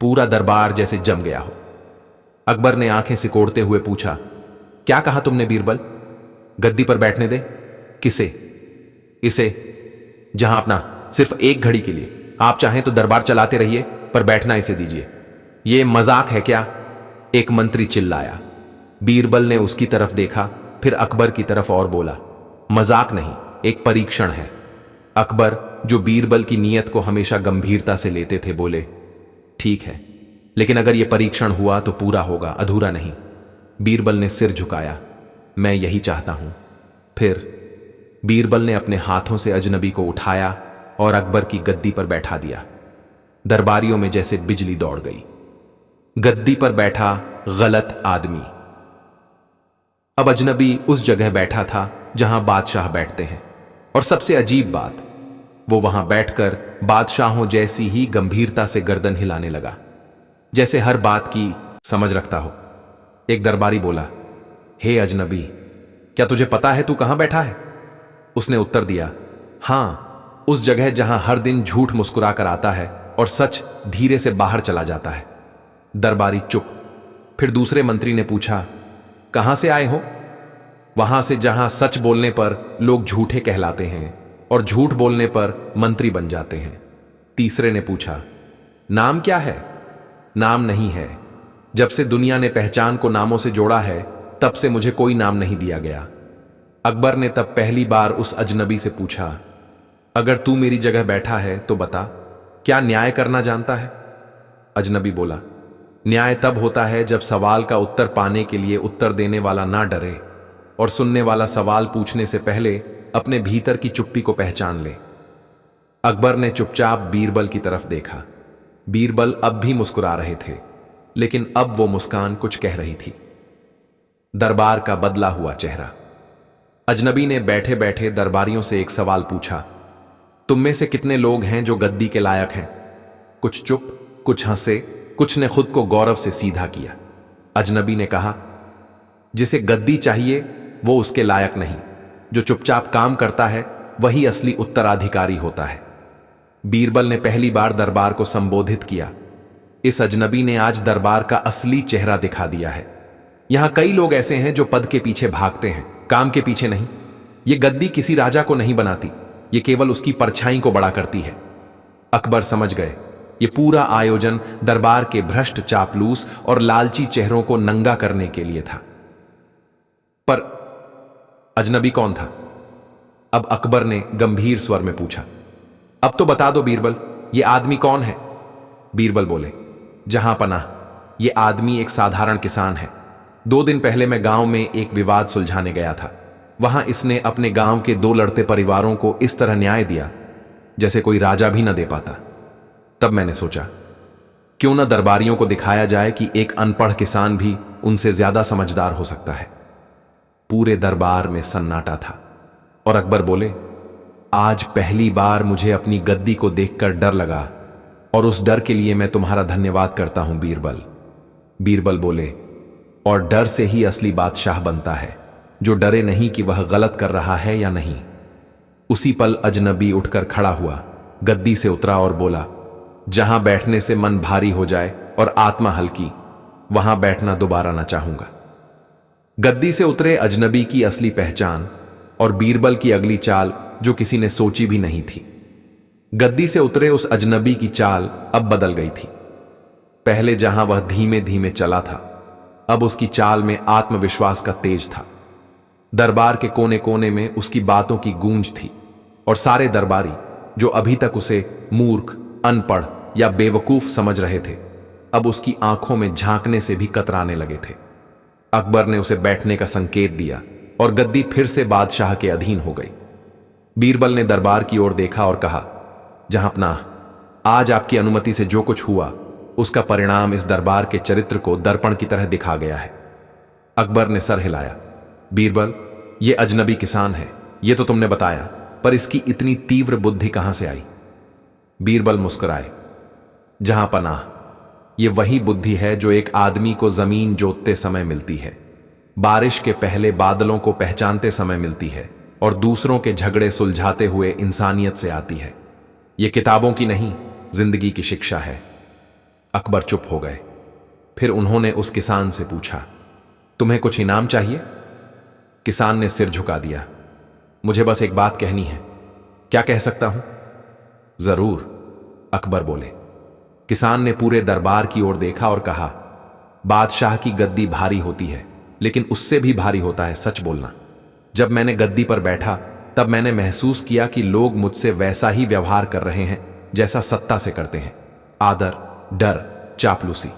पूरा दरबार जैसे जम गया हो। अकबर ने आंखें सिकोड़ते हुए पूछा, क्या कहा तुमने बीरबल? गद्दी पर बैठने दे? किसे? इसे। जहां अपना, सिर्फ एक घड़ी के लिए। आप चाहें तो दरबार चलाते रहिए, पर बैठना इसे दीजिए। यह मजाक है क्या? एक मंत्री चिल्लाया। बीरबल ने उसकी तरफ देखा, फिर अकबर की तरफ और बोला, मजाक नहीं, एक परीक्षण है। अकबर, जो बीरबल की नीयत को हमेशा गंभीरता से लेते थे, बोले, ठीक है, लेकिन अगर यह परीक्षण हुआ तो पूरा होगा, अधूरा नहीं। बीरबल ने सिर झुकाया, मैं यही चाहता हूं। फिर बीरबल ने अपने हाथों से अजनबी को उठाया और अकबर की गद्दी पर बैठा दिया। दरबारियों में जैसे बिजली दौड़ गई। गद्दी पर बैठा गलत आदमी। अब अजनबी उस जगह बैठा था जहां बादशाह बैठते हैं, और सबसे अजीब बात, वो वहां बैठकर बादशाहों जैसी ही गंभीरता से गर्दन हिलाने लगा, जैसे हर बात की समझ रखता हो। एक दरबारी बोला, हे अजनबी, क्या तुझे पता है तू कहां बैठा है? उसने उत्तर दिया, हां, उस जगह जहां हर दिन झूठ मुस्कुरा कर आता है और सच धीरे से बाहर चला जाता है। दरबारी चुप। फिर दूसरे मंत्री ने पूछा, कहां से आए हो? वहां से जहां सच बोलने पर लोग झूठे कहलाते हैं और झूठ बोलने पर मंत्री बन जाते हैं। तीसरे ने पूछा, नाम क्या है? नाम नहीं है। जब से दुनिया ने पहचान को नामों से जोड़ा है, तब से मुझे कोई नाम नहीं दिया गया। अकबर ने तब पहली बार उस अजनबी से पूछा, अगर तू मेरी जगह बैठा है तो बता, क्या न्याय करना जानता है? अजनबी बोला, न्याय तब होता है जब सवाल का उत्तर पाने के लिए उत्तर देने वाला ना डरे और सुनने वाला सवाल पूछने से पहले अपने भीतर की चुप्पी को पहचान ले। अकबर ने चुपचाप बीरबल की तरफ देखा। बीरबल अब भी मुस्कुरा रहे थे, लेकिन अब वो मुस्कान कुछ कह रही थी। दरबार का बदला हुआ चेहरा। अजनबी ने बैठे बैठे दरबारियों से एक सवाल पूछा, तुम में से कितने लोग हैं जो गद्दी के लायक हैं? कुछ चुप, कुछ हंसे, कुछ ने खुद को गौरव से सीधा किया। अजनबी ने कहा, जिसे गद्दी चाहिए वो उसके लायक नहीं, जो चुपचाप काम करता है वही असली उत्तराधिकारी होता है। बीरबल ने पहली बार दरबार को संबोधित किया। इस अजनबी ने आज दरबार का असली चेहरा दिखा दिया है। यहां कई लोग ऐसे हैं जो पद के पीछे भागते हैं, काम के पीछे नहीं। ये गद्दी किसी राजा को नहीं बनाती, ये केवल उसकी परछाई को बड़ा करती है। अकबर समझ गए, ये पूरा आयोजन दरबार के भ्रष्ट, चापलूस और लालची चेहरों को नंगा करने के लिए था। पर अजनबी कौन था? अब अकबर ने गंभीर स्वर में पूछा, अब तो बता दो बीरबल, ये आदमी कौन है? बीरबल बोले, जहां पनाह, ये आदमी एक साधारण किसान है। 2 दिन पहले मैं गांव में एक विवाद सुलझाने गया था। वहां इसने अपने गांव के 2 लड़ते परिवारों को इस तरह न्याय दिया जैसे कोई राजा भी न दे पाता। तब मैंने सोचा, क्यों न दरबारियों को दिखाया जाए कि एक अनपढ़ किसान भी उनसे ज्यादा समझदार हो सकता है। पूरे दरबार में सन्नाटा था और अकबर बोले, आज पहली बार मुझे अपनी गद्दी को देखकर डर लगा और उस डर के लिए मैं तुम्हारा धन्यवाद करता हूं बीरबल। बीरबल बोले, और डर से ही असली बादशाह बनता है, जो डरे नहीं कि वह गलत कर रहा है या नहीं। उसी पल अजनबी उठकर खड़ा हुआ, गद्दी से उतरा और बोला, जहां बैठने से मन भारी हो जाए और आत्मा हल्की, वहां बैठना दोबारा ना चाहूंगा। गद्दी से उतरे अजनबी की असली पहचान और बीरबल की अगली चाल जो किसी ने सोची भी नहीं थी। गद्दी से उतरे उस अजनबी की चाल अब बदल गई थी। पहले जहां वह धीमे धीमे चला था, अब उसकी चाल में आत्मविश्वास का तेज था। दरबार के कोने कोने में उसकी बातों की गूंज थी और सारे दरबारी जो अभी तक उसे मूर्ख, अनपढ़ या बेवकूफ समझ रहे थे, अब उसकी आंखों में झांकने से भी कतराने लगे थे। अकबर ने उसे बैठने का संकेत दिया और गद्दी फिर से बादशाह के अधीन हो गई। बीरबल ने दरबार की ओर देखा और कहा, जहांपनाह, आज आपकी अनुमति से जो कुछ हुआ उसका परिणाम इस दरबार के चरित्र को दर्पण की तरह दिखा गया है। अकबर ने सर हिलाया। बीरबल, ये अजनबी किसान है, ये तो तुमने बताया, पर इसकी इतनी तीव्र बुद्धि कहां से आई? बीरबल मुस्कुराए। जहां पनाह, ये वही बुद्धि है जो एक आदमी को जमीन जोतते समय मिलती है, बारिश के पहले बादलों को पहचानते समय मिलती है और दूसरों के झगड़े सुलझाते हुए इंसानियत से आती है। ये किताबों की नहीं, जिंदगी की शिक्षा है। अकबर चुप हो गए। फिर उन्होंने उस किसान से पूछा, तुम्हें कुछ इनाम चाहिए? किसान ने सिर झुका दिया। मुझे बस एक बात कहनी है। क्या कह सकता हूं? जरूर, अकबर बोले। किसान ने पूरे दरबार की ओर देखा और कहा, बादशाह की गद्दी भारी होती है, लेकिन उससे भी भारी होता है सच बोलना। जब मैंने गद्दी पर बैठा तब मैंने महसूस किया कि लोग मुझसे वैसा ही व्यवहार कर रहे हैं जैसा सत्ता से करते हैं। आदर, डर, चापलूसी।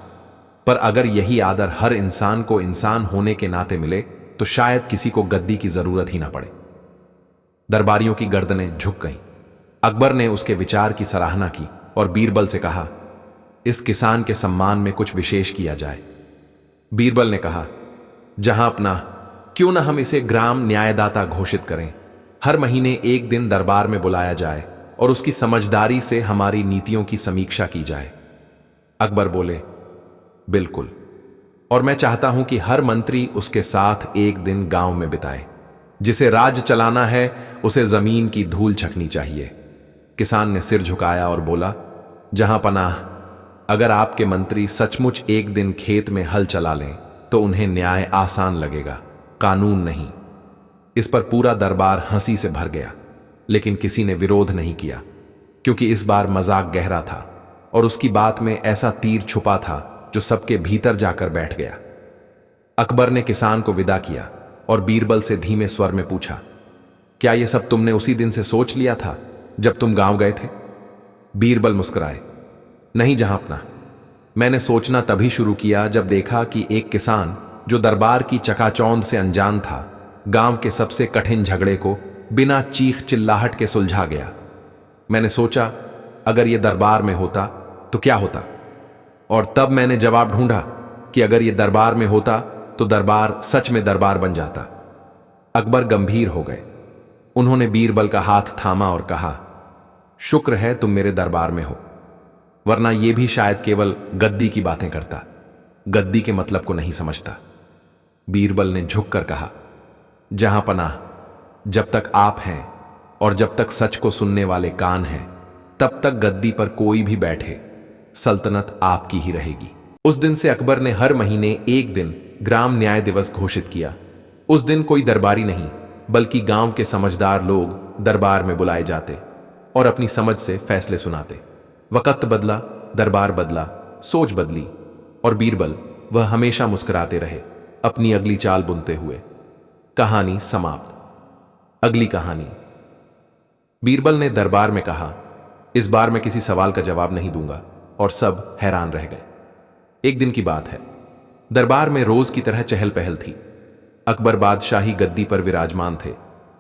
पर अगर यही आदर हर इंसान को इंसान होने के नाते मिले तो शायद किसी को गद्दी की जरूरत ही ना पड़े। दरबारियों की गर्दनें झुक गईं। अकबर ने उसके विचार की सराहना की और बीरबल से कहा, इस किसान के सम्मान में कुछ विशेष किया जाए। बीरबल ने कहा, जहां अपना, क्यों ना हम इसे ग्राम न्यायदाता घोषित करें। हर महीने एक दिन दरबार में बुलाया जाए और उसकी समझदारी से हमारी नीतियों की समीक्षा की जाए। अकबर बोले, बिल्कुल, और मैं चाहता हूं कि हर मंत्री उसके साथ एक दिन गांव में बिताए। जिसे राज चलाना है उसे जमीन की धूल छकनी चाहिए। किसान ने सिर झुकाया और बोला, जहां पनाह, अगर आपके मंत्री सचमुच एक दिन खेत में हल चला लें तो उन्हें न्याय आसान लगेगा, कानून नहीं। इस पर पूरा दरबार हंसी से भर गया, लेकिन किसी ने विरोध नहीं किया, क्योंकि इस बार मजाक गहरा था और उसकी बात में ऐसा तीर छुपा था जो सबके भीतर जाकर बैठ गया। अकबर ने किसान को विदा किया और बीरबल से धीमे स्वर में पूछा, क्या यह सब तुमने उसी दिन से सोच लिया था जब तुम गांव गए थे? बीरबल मुस्कुराए, नहीं जहां अपना, मैंने सोचना तभी शुरू किया जब देखा कि एक किसान जो दरबार की चकाचौंध से अनजान था, गांव के सबसे कठिन झगड़े को बिना चीख चिल्लाहट के सुलझा गया। मैंने सोचा, अगर यह दरबार में होता तो क्या होता? और तब मैंने जवाब ढूंढा कि अगर यह दरबार में होता तो दरबार सच में दरबार बन जाता। अकबर गंभीर हो गए। उन्होंने बीरबल का हाथ थामा और कहा, शुक्र है तुम मेरे दरबार में हो, वरना यह भी शायद केवल गद्दी की बातें करता, गद्दी के मतलब को नहीं समझता। बीरबल ने झुककर कहा, जहां पनाह, जब तक आप हैं और जब तक सच को सुनने वाले कान हैं, तब तक गद्दी पर कोई भी बैठे, सल्तनत आपकी ही रहेगी। उस दिन से अकबर ने हर महीने एक दिन ग्राम न्याय दिवस घोषित किया। उस दिन कोई दरबारी नहीं, बल्कि गांव के समझदार लोग दरबार में बुलाए जाते और अपनी समझ से फैसले सुनाते। वक्त बदला, दरबार बदला, सोच बदली, और बीरबल वह हमेशा मुस्कुराते रहे, अपनी अगली चाल बुनते हुए। कहानी समाप्त। अगली कहानी। बीरबल ने दरबार में कहा, इस बार मैं किसी सवाल का जवाब नहीं दूंगा, और सब हैरान रह गए। एक दिन की बात है, दरबार में रोज की तरह चहल पहल थी। अकबर बादशाही गद्दी पर विराजमान थे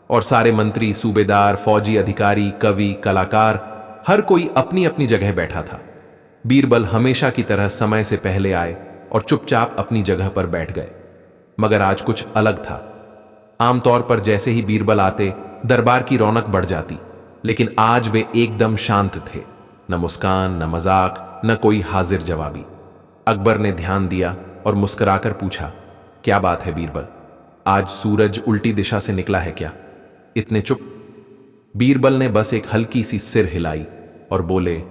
और सारे मंत्री, सूबेदार, फौजी अधिकारी, कवि, कलाकार, हर कोई अपनी अपनी जगह बैठा था। बीरबल हमेशा की तरह समय से पहले आए और चुपचाप अपनी जगह पर बैठ गए। मगर आज कुछ अलग था। आमतौर पर जैसे ही बीरबल आते दरबार की रौनक बढ़ जाती, लेकिन आज वे एकदम शांत थे। न मुस्कान, न मजाक, न कोई हाजिर जवाबी। अकबर ने ध्यान दिया और मुस्कुराकर पूछा, क्या बात है बीरबल, आज सूरज उल्टी दिशा से निकला है क्या? इतने चुप? बीरबल ने बस एक हल्की सी सिर हिलाई और बोले,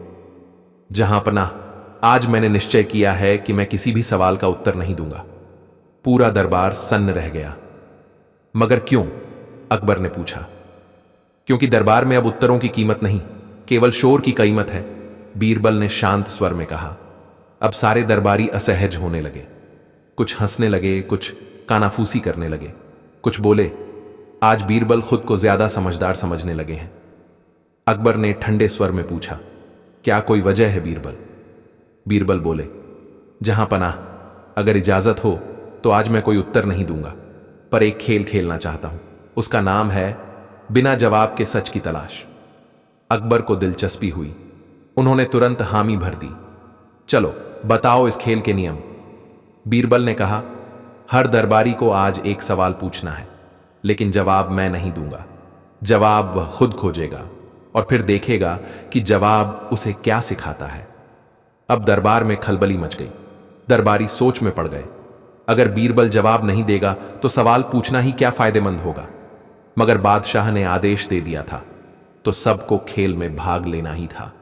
जहां पनाह, आज मैंने निश्चय किया है कि मैं किसी भी सवाल का उत्तर नहीं दूंगा। पूरा दरबार सन्न रह गया। मगर क्यों? अकबर ने पूछा। क्योंकि दरबार में अब उत्तरों की कीमत नहीं, केवल शोर की कीमत है, बीरबल ने शांत स्वर में कहा। अब सारे दरबारी असहज होने लगे। कुछ हंसने लगे, कुछ कानाफूसी करने लगे, कुछ बोले, आज बीरबल खुद को ज्यादा समझदार समझने लगे हैं। अकबर ने ठंडे स्वर में पूछा, क्या कोई वजह है बीरबल? बीरबल बोले, जहां पनाह, अगर इजाजत हो तो आज मैं कोई उत्तर नहीं दूंगा, पर एक खेल खेलना चाहता हूं। उसका नाम है बिना जवाब के सच की तलाश। अकबर को दिलचस्पी हुई। उन्होंने तुरंत हामी भर दी। चलो बताओ इस खेल के नियम। बीरबल ने कहा, हर दरबारी को आज एक सवाल पूछना है, लेकिन जवाब मैं नहीं दूंगा। जवाब वह खुद खोजेगा और फिर देखेगा कि जवाब उसे क्या सिखाता है। अब दरबार में खलबली मच गई। दरबारी सोच में पड़ गए। अगर बीरबल जवाब नहीं देगा तो सवाल पूछना ही क्या फायदेमंद होगा। मगर बादशाह ने आदेश दे दिया था तो सबको खेल में भाग लेना ही था।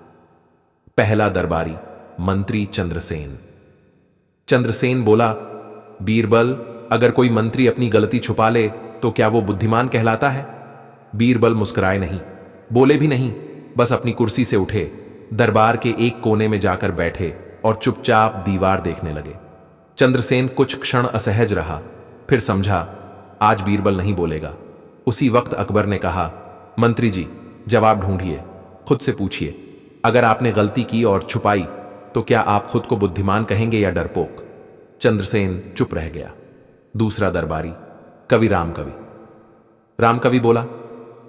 पहला दरबारी मंत्री चंद्रसेन। चंद्रसेन बोला, बीरबल, अगर कोई मंत्री अपनी गलती छुपा ले तो क्या वो बुद्धिमान कहलाता है? बीरबल मुस्कुराए नहीं, बोले भी नहीं, बस अपनी कुर्सी से उठे, दरबार के एक कोने में जाकर बैठे और चुपचाप दीवार देखने लगे। चंद्रसेन कुछ क्षण असहज रहा, फिर समझा आज बीरबल नहीं बोलेगा। उसी वक्त अकबर ने कहा, मंत्री जी, जवाब ढूंढिए, खुद से पूछिए, अगर आपने गलती की और छुपाई तो क्या आप खुद को बुद्धिमान कहेंगे या डरपोक? चंद्रसेन चुप रह गया। दूसरा दरबारी कवि रामकवि। रामकवि बोला,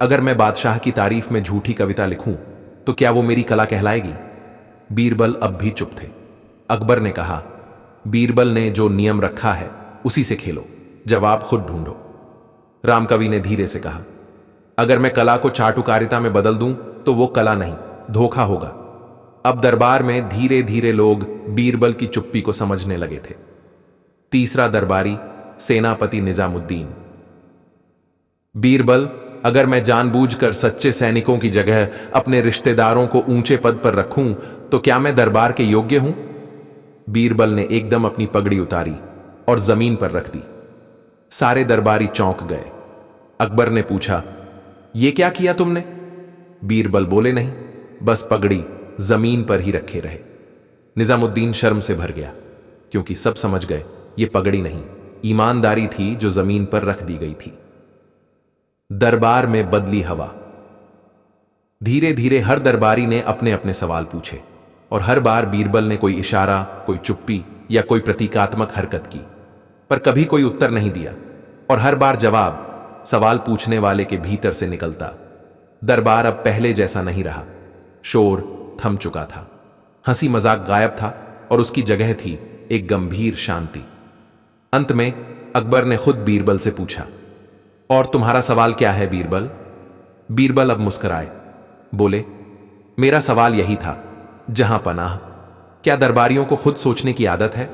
अगर मैं बादशाह की तारीफ में झूठी कविता लिखूं तो क्या वो मेरी कला कहलाएगी? बीरबल अब भी चुप थे। अकबर ने कहा, बीरबल ने जो नियम रखा है उसी से खेलो, जवाब खुद ढूंढो। रामकवि ने धीरे से कहा, अगर मैं कला को चाटुकारिता में बदल दूं तो वो कला नहीं, धोखा होगा। अब दरबार में धीरे धीरे लोग बीरबल की चुप्पी को समझने लगे थे। तीसरा दरबारी सेनापति निजामुद्दीन। बीरबल, अगर मैं जानबूझकर सच्चे सैनिकों की जगह अपने रिश्तेदारों को ऊंचे पद पर रखूं तो क्या मैं दरबार के योग्य हूं? बीरबल ने एकदम अपनी पगड़ी उतारी और जमीन पर रख दी। सारे दरबारी चौंक गए। अकबर ने पूछा, यह क्या किया तुमने? बीरबल बोले नहीं, बस पगड़ी जमीन पर ही रखे रहे। निजामुद्दीन शर्म से भर गया, क्योंकि सब समझ गए ये पगड़ी नहीं, ईमानदारी थी जो जमीन पर रख दी गई थी। दरबार में बदली हवा। धीरे धीरे हर दरबारी ने अपने अपने सवाल पूछे और हर बार बीरबल ने कोई इशारा, कोई चुप्पी या कोई प्रतीकात्मक हरकत की, पर कभी कोई उत्तर नहीं दिया। और हर बार जवाब सवाल पूछने वाले के भीतर से निकलता। दरबार अब पहले जैसा नहीं रहा। शोर थम चुका था, हंसी मजाक गायब था और उसकी जगह थी एक गंभीर शांति। अंत में अकबर ने खुद बीरबल से पूछा, और तुम्हारा सवाल क्या है बीरबल? बीरबल अब मुस्कुराए, बोले, मेरा सवाल यही था, जहां पनाह। क्या दरबारियों को खुद सोचने की आदत है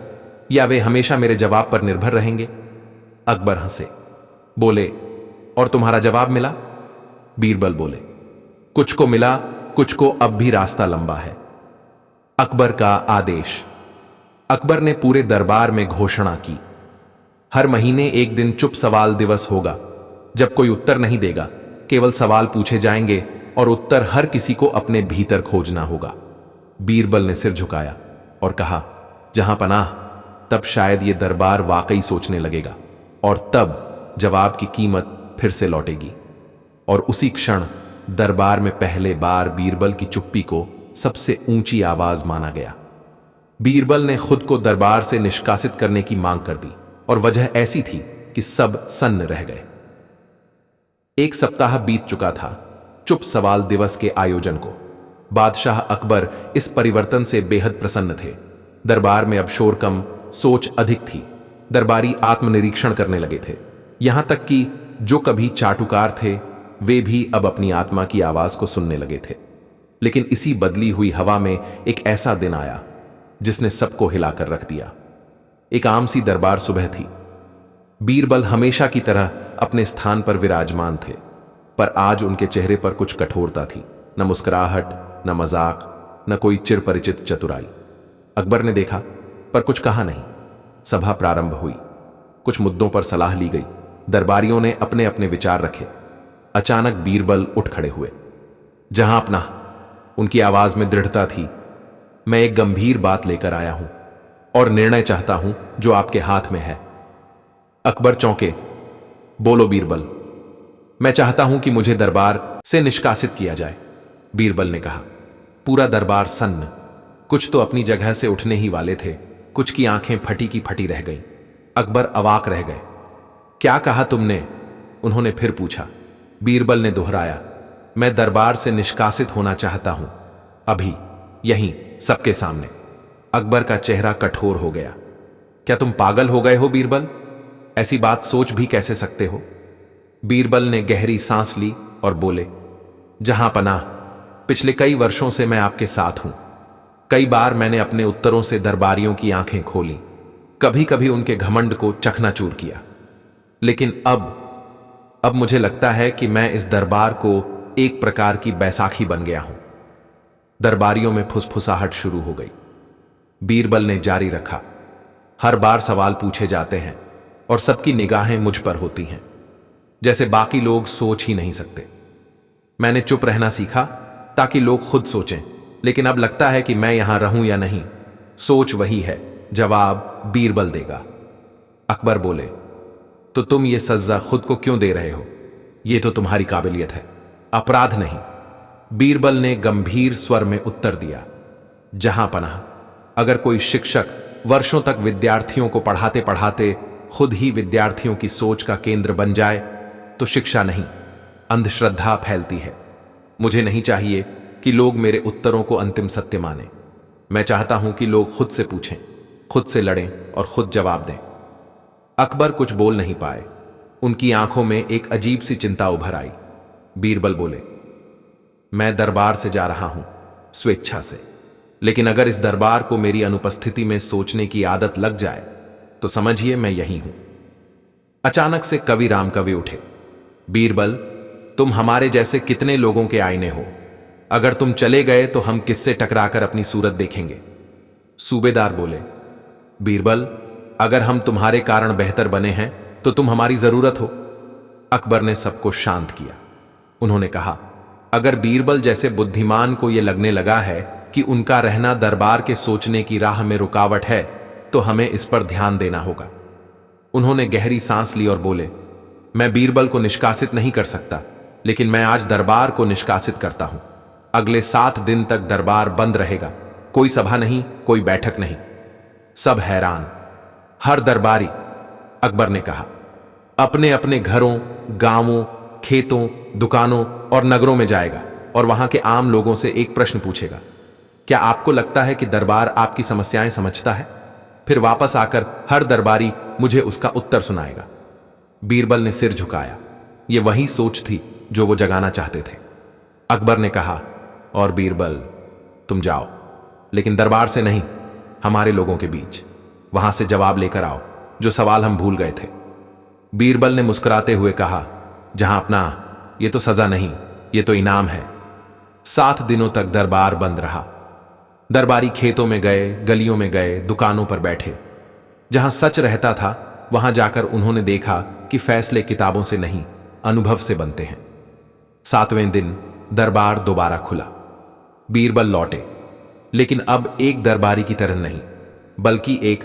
या वे हमेशा मेरे जवाब पर निर्भर रहेंगे? अकबर हंसे, बोले, और तुम्हारा जवाब मिला? बीरबल बोले, कुछ को मिला, कुछ को अब भी रास्ता लंबा है। अकबर का आदेश। अकबर ने पूरे दरबार में घोषणा की, हर महीने एक दिन चुप सवाल दिवस होगा, जब कोई उत्तर नहीं देगा, केवल सवाल पूछे जाएंगे और उत्तर हर किसी को अपने भीतर खोजना होगा। बीरबल ने सिर झुकाया और कहा, जहां पनाह, तब शायद यह दरबार वाकई सोचने लगेगा और तब जवाब की कीमत फिर से लौटेगी। और उसी क्षण दरबार में पहले बार बीरबल की चुप्पी को सबसे ऊंची आवाज माना गया। बीरबल ने खुद को दरबार से निष्कासित करने की मांग कर दी और वजह ऐसी थी कि सब सन्न रह गए। एक सप्ताह बीत चुका था चुप सवाल दिवस के आयोजन को। बादशाह अकबर इस परिवर्तन से बेहद प्रसन्न थे। दरबार में अब शोर कम, सोच अधिक थी। दरबारी आत्मनिरीक्षण करने लगे थे, यहां तक कि जो कभी चाटुकार थे वे भी अब अपनी आत्मा की आवाज को सुनने लगे थे। लेकिन इसी बदली हुई हवा में एक ऐसा दिन आया जिसने सबको हिलाकर रख दिया। एक आम सी दरबार सुबह थी। बीरबल हमेशा की तरह अपने स्थान पर विराजमान थे, पर आज उनके चेहरे पर कुछ कठोरता थी, न मुस्कुराहट, न मजाक, न कोई चिर परिचित चतुराई। अकबर ने देखा पर कुछ कहा नहीं। सभा प्रारंभ हुई। कुछ मुद्दों पर सलाह ली गई। दरबारियों ने अपने अपने विचार रखे। अचानक बीरबल उठ खड़े हुए। जहां अपना, उनकी आवाज में दृढ़ता थी, मैं एक गंभीर बात लेकर आया हूं और निर्णय चाहता हूं जो आपके हाथ में है। अकबर चौंके। बोलो बीरबल। मैं चाहता हूं कि मुझे दरबार से निष्कासित किया जाए, बीरबल ने कहा। पूरा दरबार सन्न। कुछ तो अपनी जगह से उठने ही वाले थे, कुछ की आंखें फटी की फटी रह गईं। अकबर अवाक रह गए। क्या कहा तुमने? उन्होंने फिर पूछा। बीरबल ने दोहराया, मैं दरबार से निष्कासित होना चाहता हूं, अभी, यहीं, सबके सामने। अकबर का चेहरा कठोर हो गया। क्या तुम पागल हो गए हो बीरबल? ऐसी बात सोच भी कैसे सकते हो? बीरबल ने गहरी सांस ली और बोले, जहां पनाह, पिछले कई वर्षों से मैं आपके साथ हूं। कई बार मैंने अपने उत्तरों से दरबारियों की आंखें खोली, कभी कभी उनके घमंड को चकनाचूर किया, लेकिन अब मुझे लगता है कि मैं इस दरबार को एक प्रकार की बैसाखी बन गया हूं। दरबारियों में फुसफुसाहट शुरू हो गई। बीरबल ने जारी रखा, हर बार सवाल पूछे जाते हैं और सबकी निगाहें मुझ पर होती हैं, जैसे बाकी लोग सोच ही नहीं सकते। मैंने चुप रहना सीखा ताकि लोग खुद सोचें, लेकिन अब लगता है कि मैं यहां रहूं या नहीं, सोच वही है, जवाब बीरबल देगा। अकबर बोले, तो तुम ये सज्जा खुद को क्यों दे रहे हो? ये तो तुम्हारी काबिलियत है, अपराध नहीं। बीरबल ने गंभीर स्वर में उत्तर दिया, जहां पनाह, अगर कोई शिक्षक वर्षों तक विद्यार्थियों को पढ़ाते पढ़ाते खुद ही विद्यार्थियों की सोच का केंद्र बन जाए तो शिक्षा नहीं, अंधश्रद्धा फैलती है। मुझे नहीं चाहिए कि लोग मेरे उत्तरों को अंतिम सत्य माने। मैं चाहता हूं कि लोग खुद से पूछें, खुद से लड़ें और खुद जवाब दें। अकबर कुछ बोल नहीं पाए। उनकी आंखों में एक अजीब सी चिंता उभर आई। बीरबल बोले, मैं दरबार से जा रहा हूं स्वेच्छा से, लेकिन अगर इस दरबार को मेरी अनुपस्थिति में सोचने की आदत लग जाए तो समझिए मैं यही हूं। अचानक से कवि राम कवि उठे, बीरबल, तुम हमारे जैसे कितने लोगों के आईने हो। अगर तुम चले गए तो हम किससे टकराकर अपनी सूरत देखेंगे? सूबेदार बोले, बीरबल, अगर हम तुम्हारे कारण बेहतर बने हैं तो तुम हमारी जरूरत हो। अकबर ने सबको शांत किया। उन्होंने कहा, अगर बीरबल जैसे बुद्धिमान को यह लगने लगा है कि उनका रहना दरबार के सोचने की राह में रुकावट है तो हमें इस पर ध्यान देना होगा। उन्होंने गहरी सांस ली और बोले, मैं बीरबल को निष्कासित नहीं कर सकता, लेकिन मैं आज दरबार को निष्कासित करता हूं। अगले 7 दिन तक दरबार बंद रहेगा, कोई सभा नहीं, कोई बैठक नहीं। सब हैरान। हर दरबारी, अकबर ने कहा, अपने अपने घरों, गांवों, खेतों, दुकानों और नगरों में जाएगा और वहां के आम लोगों से एक प्रश्न पूछेगा, क्या आपको लगता है कि दरबार आपकी समस्याएं समझता है? फिर वापस आकर हर दरबारी मुझे उसका उत्तर सुनाएगा। बीरबल ने सिर झुकाया। यह वही सोच थी जो वो जगाना चाहते थे। अकबर ने कहा, और बीरबल, तुम जाओ, लेकिन दरबार से नहीं, हमारे लोगों के बीच। वहां से जवाब लेकर आओ जो सवाल हम भूल गए थे। बीरबल ने मुस्कुराते हुए कहा, जहां अपना, ये तो सजा नहीं, ये तो इनाम है। 7 दिनों तक दरबार बंद रहा। दरबारी खेतों में गए, गलियों में गए, दुकानों पर बैठे। जहां सच रहता था वहां जाकर उन्होंने देखा कि फैसले किताबों से नहीं, अनुभव से बनते हैं। 7वें दिन दरबार दोबारा खुला। बीरबल लौटे, लेकिन अब एक दरबारी की तरह नहीं, बल्कि एक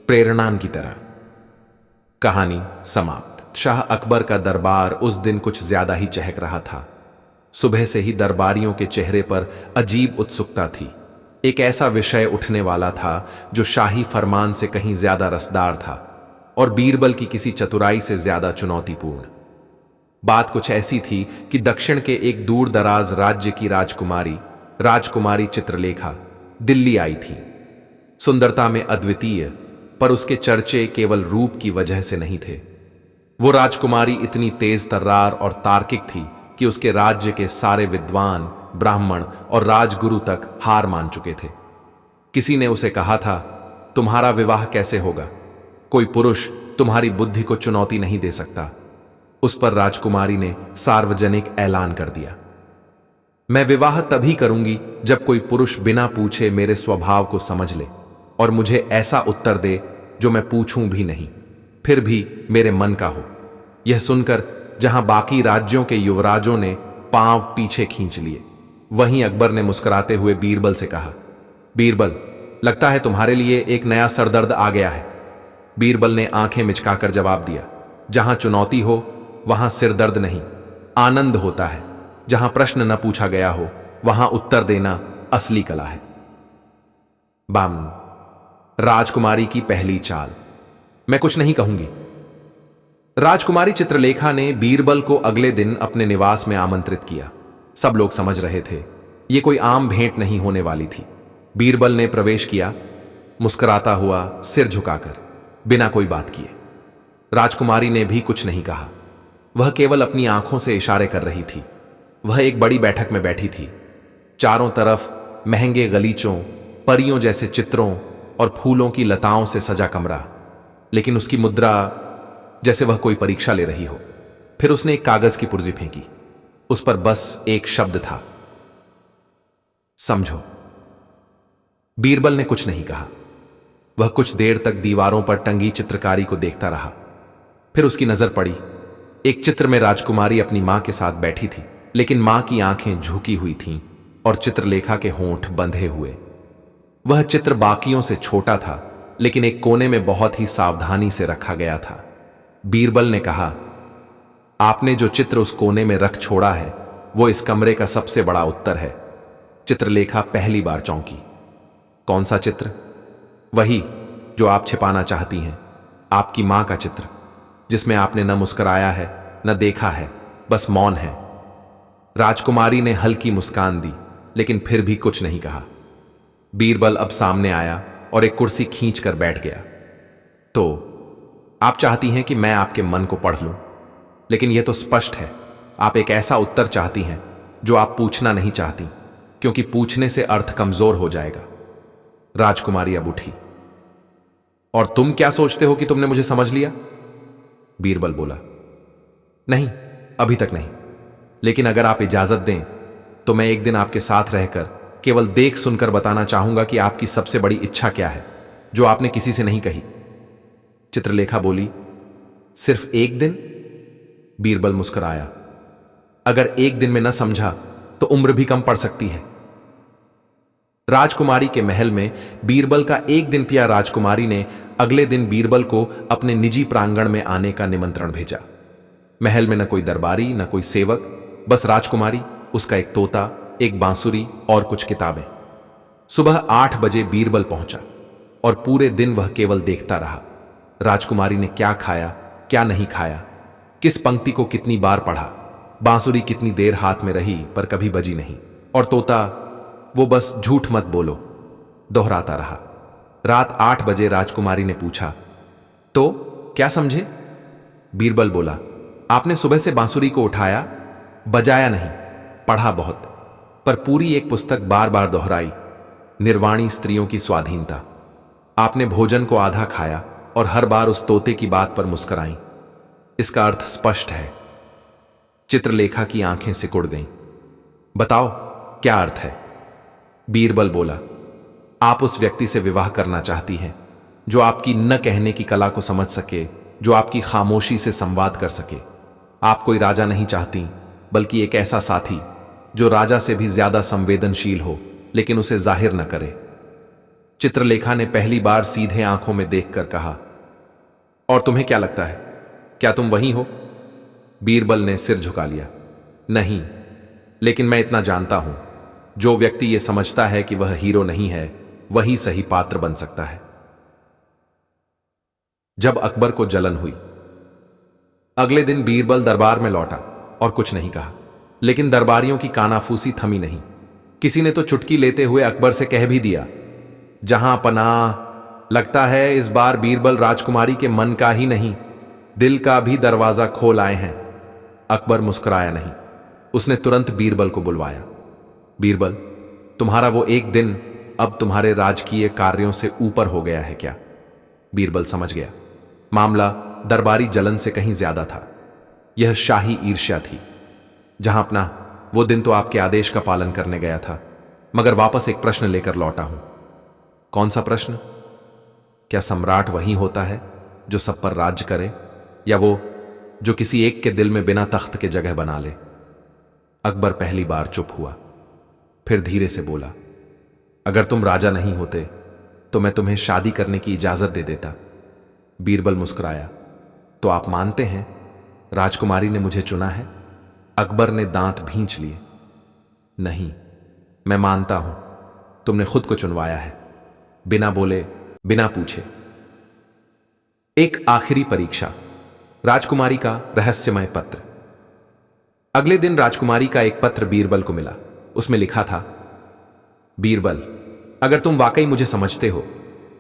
प्रेरणान की तरह। कहानी समाप्त। शाह अकबर का दरबार उस दिन कुछ ज्यादा ही चहक रहा था। सुबह से ही दरबारियों के चेहरे पर अजीब उत्सुकता थी। एक ऐसा विषय उठने वाला था जो शाही फरमान से कहीं ज्यादा रसदार था और बीरबल की किसी चतुराई से ज्यादा चुनौतीपूर्ण। बात कुछ ऐसी थी कि दक्षिण के एक दूर दराज राज्य की राजकुमारी चित्रलेखा दिल्ली आई थी। सुंदरता में अद्वितीय, पर उसके चर्चे केवल रूप की वजह से नहीं थे। वो राजकुमारी इतनी तेज तर्रार और तार्किक थी कि उसके राज्य के सारे विद्वान, ब्राह्मण और राजगुरु तक हार मान चुके थे। किसी ने उसे कहा था, तुम्हारा विवाह कैसे होगा? कोई पुरुष तुम्हारी बुद्धि को चुनौती नहीं दे सकता। उस पर राजकुमारी ने सार्वजनिक ऐलान कर दिया, मैं विवाह तभी करूंगी जब कोई पुरुष बिना पूछे मेरे स्वभाव को समझ ले और मुझे ऐसा उत्तर दे जो मैं पूछूं भी नहीं, फिर भी मेरे मन का हो। यह सुनकर जहां बाकी राज्यों के युवराजों ने पांव पीछे खींच लिए, वहीं अकबर ने मुस्कुराते हुए बीरबल से कहा, बीरबल, लगता है तुम्हारे लिए एक नया सरदर्द आ गया है। बीरबल ने आंखें मिचकाकर जवाब दिया, जहां चुनौती हो वहां सिरदर्द नहीं, आनंद होता है। जहां प्रश्न न पूछा गया हो वहां उत्तर देना असली कला है। बाम। राजकुमारी की पहली चाल। मैं कुछ नहीं कहूंगी। राजकुमारी चित्रलेखा ने बीरबल को अगले दिन अपने निवास में आमंत्रित किया। सब लोग समझ रहे थे यह कोई आम भेंट नहीं होने वाली थी। बीरबल ने प्रवेश किया, मुस्कुराता हुआ, सिर झुकाकर, बिना कोई बात किए। राजकुमारी ने भी कुछ नहीं कहा। वह केवल अपनी आंखों से इशारे कर रही थी। वह एक बड़ी बैठक में बैठी थी। चारों तरफ महंगे गलीचों, परियों जैसे चित्रों और फूलों की लताओं से सजा कमरा, लेकिन उसकी मुद्रा जैसे वह कोई परीक्षा ले रही हो। फिर उसने एक कागज की पुर्जी फेंकी। उस पर बस एक शब्द था, समझो। बीरबल ने कुछ नहीं कहा। वह कुछ देर तक दीवारों पर टंगी चित्रकारी को देखता रहा। फिर उसकी नजर पड़ी एक चित्र में राजकुमारी अपनी मां के साथ बैठी थी, लेकिन मां की आंखें झुकी हुई थीं और चित्रलेखा के होंठ बंधे हुए। वह चित्र बाकियों से छोटा था, लेकिन एक कोने में बहुत ही सावधानी से रखा गया था। बीरबल ने कहा, आपने जो चित्र उस कोने में रख छोड़ा है वो इस कमरे का सबसे बड़ा उत्तर है। चित्रलेखा पहली बार चौंकी। कौन सा चित्र? वही जो आप छिपाना चाहती हैं, आपकी मां का चित्र, जिसमें आपने न मुस्कुराया है न देखा है, बस मौन है। राजकुमारी ने हल्की मुस्कान दी, लेकिन फिर भी कुछ नहीं कहा। बीरबल अब सामने आया और एक कुर्सी खींच कर बैठ गया। तो आप चाहती हैं कि मैं आपके मन को पढ़ लूं, लेकिन यह तो स्पष्ट है आप एक ऐसा उत्तर चाहती हैं जो आप पूछना नहीं चाहती, क्योंकि पूछने से अर्थ कमजोर हो जाएगा। राजकुमारी अब उठी। और तुम क्या सोचते हो कि तुमने मुझे समझ लिया? बीरबल बोला, नहीं, अभी तक नहीं, लेकिन अगर आप इजाजत दें तो मैं एक दिन आपके साथ रहकर केवल देख सुनकर बताना चाहूंगा कि आपकी सबसे बड़ी इच्छा क्या है, जो आपने किसी से नहीं कही। चित्रलेखा बोली, सिर्फ एक दिन? बीरबल मुस्कुराया, अगर एक दिन में न समझा तो उम्र भी कम पड़ सकती है। राजकुमारी के महल में बीरबल का एक दिन पिया राजकुमारी ने अगले दिन बीरबल को अपने निजी प्रांगण में आने का निमंत्रण भेजा। महल में न कोई दरबारी न कोई सेवक, बस राजकुमारी, उसका एक तोता, एक बांसुरी और कुछ किताबें। सुबह 8 बजे बीरबल पहुंचा और पूरे दिन वह केवल देखता रहा। राजकुमारी ने क्या खाया, क्या नहीं खाया, किस पंक्ति को कितनी बार पढ़ा, बांसुरी कितनी देर हाथ में रही पर कभी बजी नहीं, और तोता, वो बस झूठ मत बोलो दोहराता रहा। रात 8 बजे राजकुमारी ने पूछा, तो क्या समझे? बीरबल बोला, आपने सुबह से बांसुरी को उठाया, बजाया नहीं, पढ़ा बहुत, पर पूरी एक पुस्तक बार बार दोहराई, निर्वाणी स्त्रियों की स्वाधीनता। आपने भोजन को आधा खाया और हर बार उस तोते की बात पर मुस्कुराई। इसका अर्थ स्पष्ट है। चित्रलेखा की आंखें सिकुड़ गईं। बताओ क्या अर्थ है? बीरबल बोला, आप उस व्यक्ति से विवाह करना चाहती हैं जो आपकी न कहने की कला को समझ सके, जो आपकी खामोशी से संवाद कर सके। आप कोई राजा नहीं चाहती, बल्कि एक ऐसा साथी जो राजा से भी ज्यादा संवेदनशील हो, लेकिन उसे जाहिर न करे। चित्रलेखा ने पहली बार सीधे आंखों में देखकर कहा, और तुम्हें क्या लगता है, क्या तुम वही हो? बीरबल ने सिर झुका लिया, नहीं, लेकिन मैं इतना जानता हूं, जो व्यक्ति यह समझता है कि वह हीरो नहीं है, वही सही पात्र बन सकता है। जब अकबर को जलन हुई। अगले दिन बीरबल दरबार में लौटा और कुछ नहीं कहा, लेकिन दरबारियों की कानाफूसी थमी नहीं। किसी ने तो चुटकी लेते हुए अकबर से कह भी दिया, जहां पनाह, लगता है इस बार बीरबल राजकुमारी के मन का ही नहीं, दिल का भी दरवाजा खोल आए हैं। अकबर मुस्कुराया नहीं। उसने तुरंत बीरबल को बुलवाया। बीरबल, तुम्हारा वो एक दिन अब तुम्हारे राजकीय कार्यों से ऊपर हो गया है क्या? बीरबल समझ गया, मामला दरबारी जलन से कहीं ज्यादा था। यह शाही ईर्ष्या थी। जहां अपना वो दिन तो आपके आदेश का पालन करने गया था, मगर वापस एक प्रश्न लेकर लौटा हूं। कौन सा प्रश्न? क्या सम्राट वही होता है जो सब पर राज्य करे, या वो जो किसी एक के दिल में बिना तख्त के जगह बना ले? अकबर पहली बार चुप हुआ, फिर धीरे से बोला, अगर तुम राजा नहीं होते तो मैं तुम्हें शादी करने की इजाजत दे देता। बीरबल मुस्कुराया, तो आप मानते हैं राजकुमारी ने मुझे चुना है? अकबर ने दांत भींच लिए। नहीं, मैं मानता हूं तुमने खुद को चुनवाया है, बिना बोले, बिना पूछे। एक आखिरी परीक्षा। राजकुमारी का रहस्यमय पत्र। अगले दिन राजकुमारी का एक पत्र बीरबल को मिला। उसमें लिखा था, बीरबल, अगर तुम वाकई मुझे समझते हो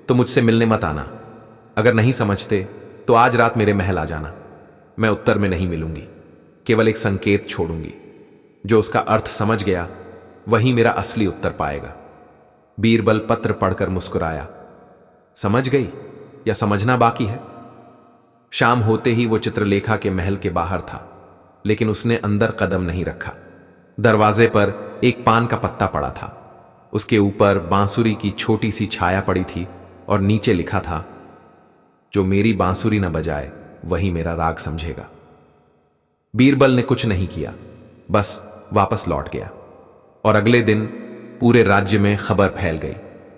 तो मुझसे मिलने मत आना। अगर नहीं समझते तो आज रात मेरे महल आ जाना। मैं उत्तर में नहीं मिलूंगी। केवल एक संकेत छोड़ूंगी। जो उसका अर्थ समझ गया वही मेरा असली उत्तर पाएगा। बीरबल पत्र पढ़कर मुस्कुराया। समझ गई या समझना बाकी है? शाम होते ही वो चित्रलेखा के महल के बाहर था, लेकिन उसने अंदर कदम नहीं रखा। दरवाजे पर एक पान का पत्ता पड़ा था। उसके ऊपर बांसुरी की छोटी सी छाया पड़ी थी और नीचे लिखा था, जो मेरी बांसुरी न बजाए वही मेरा राग समझेगा। बीरबल ने कुछ नहीं किया, बस वापस लौट गया। और अगले दिन पूरे राज्य में खबर फैल गई,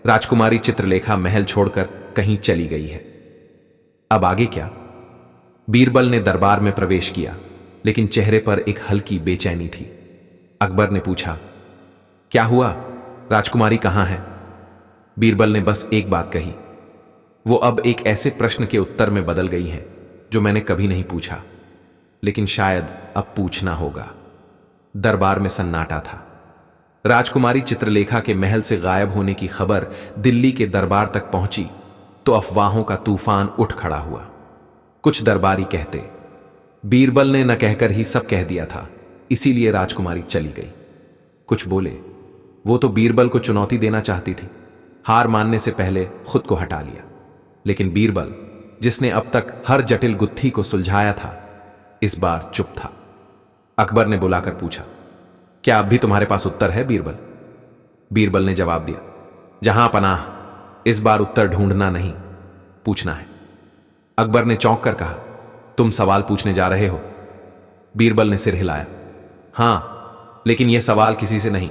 राजकुमारी चित्रलेखा महल छोड़कर कहीं चली गई है। अब आगे क्या? बीरबल ने दरबार में प्रवेश किया, लेकिन चेहरे पर एक हल्की बेचैनी थी। अकबर ने पूछा, क्या हुआ? राजकुमारी कहां है? बीरबल ने बस एक बात कही, वो अब एक ऐसे प्रश्न के उत्तर में बदल गई हैं जो मैंने कभी नहीं पूछा, लेकिन शायद अब पूछना होगा। दरबार में सन्नाटा था। राजकुमारी चित्रलेखा के महल से गायब होने की खबर दिल्ली के दरबार तक पहुंची तो अफवाहों का तूफान उठ खड़ा हुआ। कुछ दरबारी कहते, बीरबल ने न कहकर ही सब कह दिया था, इसीलिए राजकुमारी चली गई। कुछ बोले, वो तो बीरबल को चुनौती देना चाहती थी, हार मानने से पहले खुद को हटा लिया। लेकिन बीरबल, जिसने अब तक हर जटिल गुत्थी को सुलझाया था, इस बार चुप था। अकबर ने बुलाकर पूछा, क्या अब भी तुम्हारे पास उत्तर है बीरबल? बीरबल ने जवाब दिया, जहां पनाह, इस बार उत्तर ढूंढना नहीं, पूछना है। अकबर ने चौंक कर कहा, तुम सवाल पूछने जा रहे हो? बीरबल ने सिर हिलाया, हां, लेकिन यह सवाल किसी से नहीं,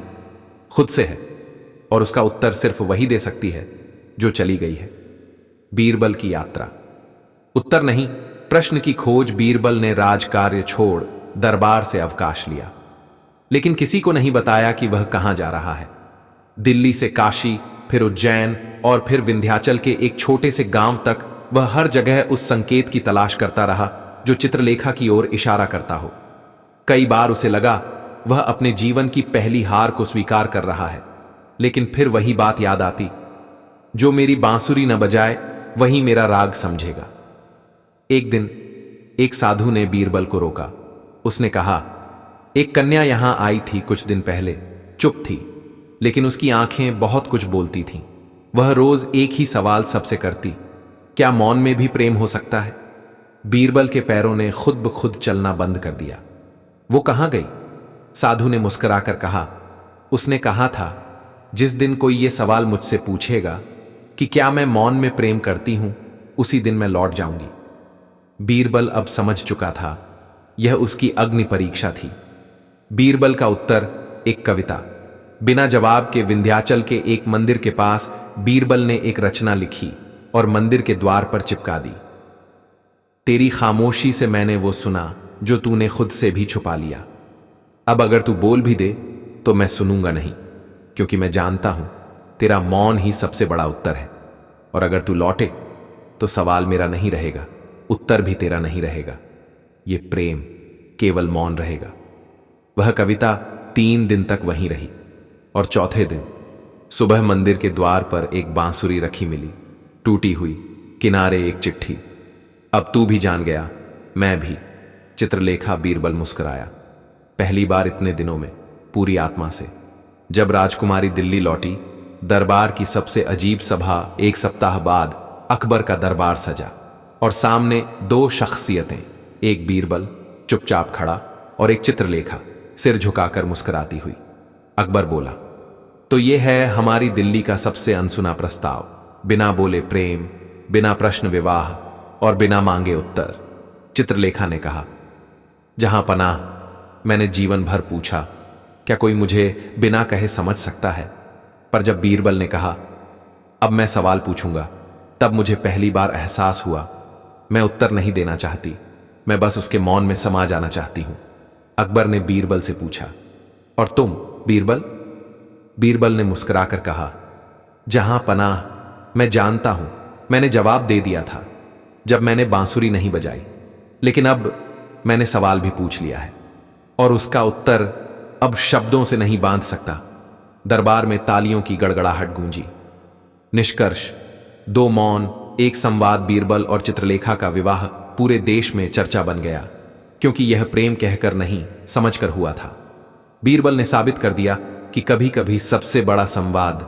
खुद से है, और उसका उत्तर सिर्फ वही दे सकती है जो चली गई है। बीरबल की यात्रा। उत्तर नहीं, प्रश्न की खोज। बीरबल ने राजकार्य छोड़ दरबार से अवकाश लिया, लेकिन किसी को नहीं बताया कि वह कहां जा रहा है। दिल्ली से काशी, फिर उज्जैन और फिर विंध्याचल के एक छोटे से गांव तक वह हर जगह उस संकेत की तलाश करता रहा जो चित्रलेखा की ओर इशारा करता हो। कई बार उसे लगा वह अपने जीवन की पहली हार को स्वीकार कर रहा है, लेकिन फिर वही बात याद आती, जो मेरी बांसुरी न बजाए वही मेरा राग समझेगा। एक दिन एक साधु ने बीरबल को रोका। उसने कहा, एक कन्या यहां आई थी कुछ दिन पहले, चुप थी, लेकिन उसकी आंखें बहुत कुछ बोलती थीं। वह रोज एक ही सवाल सबसे करती, क्या मौन में भी प्रेम हो सकता है? बीरबल के पैरों ने खुद ब खुद चलना बंद कर दिया। वो कहां गई? साधु ने मुस्कुराकर कहा, उसने कहा था, जिस दिन कोई ये सवाल मुझसे पूछेगा कि क्या मैं मौन में प्रेम करती हूं, उसी दिन मैं लौट जाऊंगी। बीरबल अब समझ चुका था, यह उसकी अग्नि परीक्षा थी। बीरबल का उत्तर एक कविता। बिना जवाब के विंध्याचल के एक मंदिर के पास बीरबल ने एक रचना लिखी और मंदिर के द्वार पर चिपका दी। तेरी खामोशी से मैंने वो सुना जो तूने खुद से भी छुपा लिया। अब अगर तू बोल भी दे तो मैं सुनूंगा नहीं, क्योंकि मैं जानता हूं तेरा मौन ही सबसे बड़ा उत्तर है। और अगर तू लौटे तो सवाल मेरा नहीं रहेगा, उत्तर भी तेरा नहीं रहेगा, ये प्रेम केवल मौन रहेगा। वह कविता 3 दिन तक वहीं रही, और चौथे दिन सुबह मंदिर के द्वार पर एक बांसुरी रखी मिली, टूटी हुई, किनारे एक चिट्ठी। अब तू भी जान गया, मैं भी। चित्रलेखा। बीरबल मुस्कुराया, पहली बार इतने दिनों में, पूरी आत्मा से। जब राजकुमारी दिल्ली लौटी, दरबार की सबसे अजीब सभा। एक सप्ताह बाद अकबर का दरबार सजा, और सामने 2 शख्सियतें, एक बीरबल चुपचाप खड़ा और एक चित्रलेखा सिर झुकाकर मुस्कुराती हुई। अकबर बोला, तो ये है हमारी दिल्ली का सबसे अनसुना प्रस्ताव, बिना बोले प्रेम, बिना प्रश्न विवाह और बिना मांगे उत्तर। चित्रलेखा ने कहा, जहां पनाह, मैंने जीवन भर पूछा, क्या कोई मुझे बिना कहे समझ सकता है? पर जब बीरबल ने कहा, अब मैं सवाल पूछूंगा, तब मुझे पहली बार एहसास हुआ, मैं उत्तर नहीं देना चाहती, मैं बस उसके मौन में समा जाना चाहती हूं। अकबर ने बीरबल से पूछा, और तुम बीरबल? बीरबल ने मुस्कुराकर कहा, जहां पनाह, मैं जानता हूं, मैंने जवाब दे दिया था जब मैंने बांसुरी नहीं बजाई, लेकिन अब मैंने सवाल भी पूछ लिया है, और उसका उत्तर अब शब्दों से नहीं बांध सकता। दरबार में तालियों की गड़गड़ाहट गूंजी। निष्कर्ष, 2 मौन, एक संवाद। बीरबल और चित्रलेखा का विवाह पूरे देश में चर्चा बन गया, क्योंकि यह प्रेम कहकर नहीं समझकर हुआ था। बीरबल ने साबित कर दिया कि कभी कभी सबसे बड़ा संवाद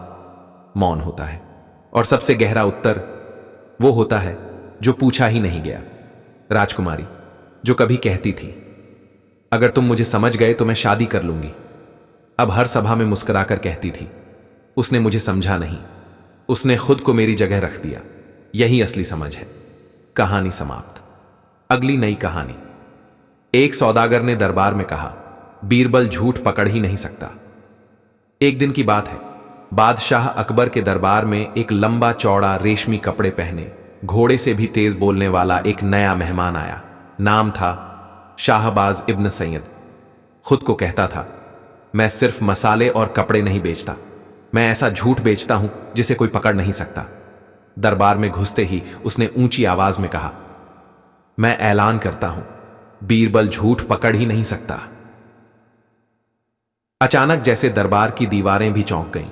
मौन होता है और सबसे गहरा उत्तर वो होता है जो पूछा ही नहीं गया। राजकुमारी जो कभी कहती थी, अगर तुम मुझे समझ गए तो मैं शादी कर लूंगी, अब हर सभा में मुस्कुराकर कहती थी, उसने मुझे समझा नहीं, उसने खुद को मेरी जगह रख दिया। यही असली समझ है। कहानी समाप्त। अगली नई कहानी। एक सौदागर ने दरबार में कहा, बीरबल झूठ पकड़ ही नहीं सकता। एक दिन की बात है, बादशाह अकबर के दरबार में एक लंबा चौड़ा रेशमी कपड़े पहने, घोड़े से भी तेज बोलने वाला एक नया मेहमान आया। नाम था शाहबाज इब्न सैयद। खुद को कहता था, मैं सिर्फ मसाले और कपड़े नहीं बेचता, मैं ऐसा झूठ बेचता हूं जिसे कोई पकड़ नहीं सकता। दरबार में घुसते ही उसने ऊंची आवाज में कहा, मैं ऐलान करता हूं, बीरबल झूठ पकड़ ही नहीं सकता। अचानक जैसे दरबार की दीवारें भी चौंक गईं।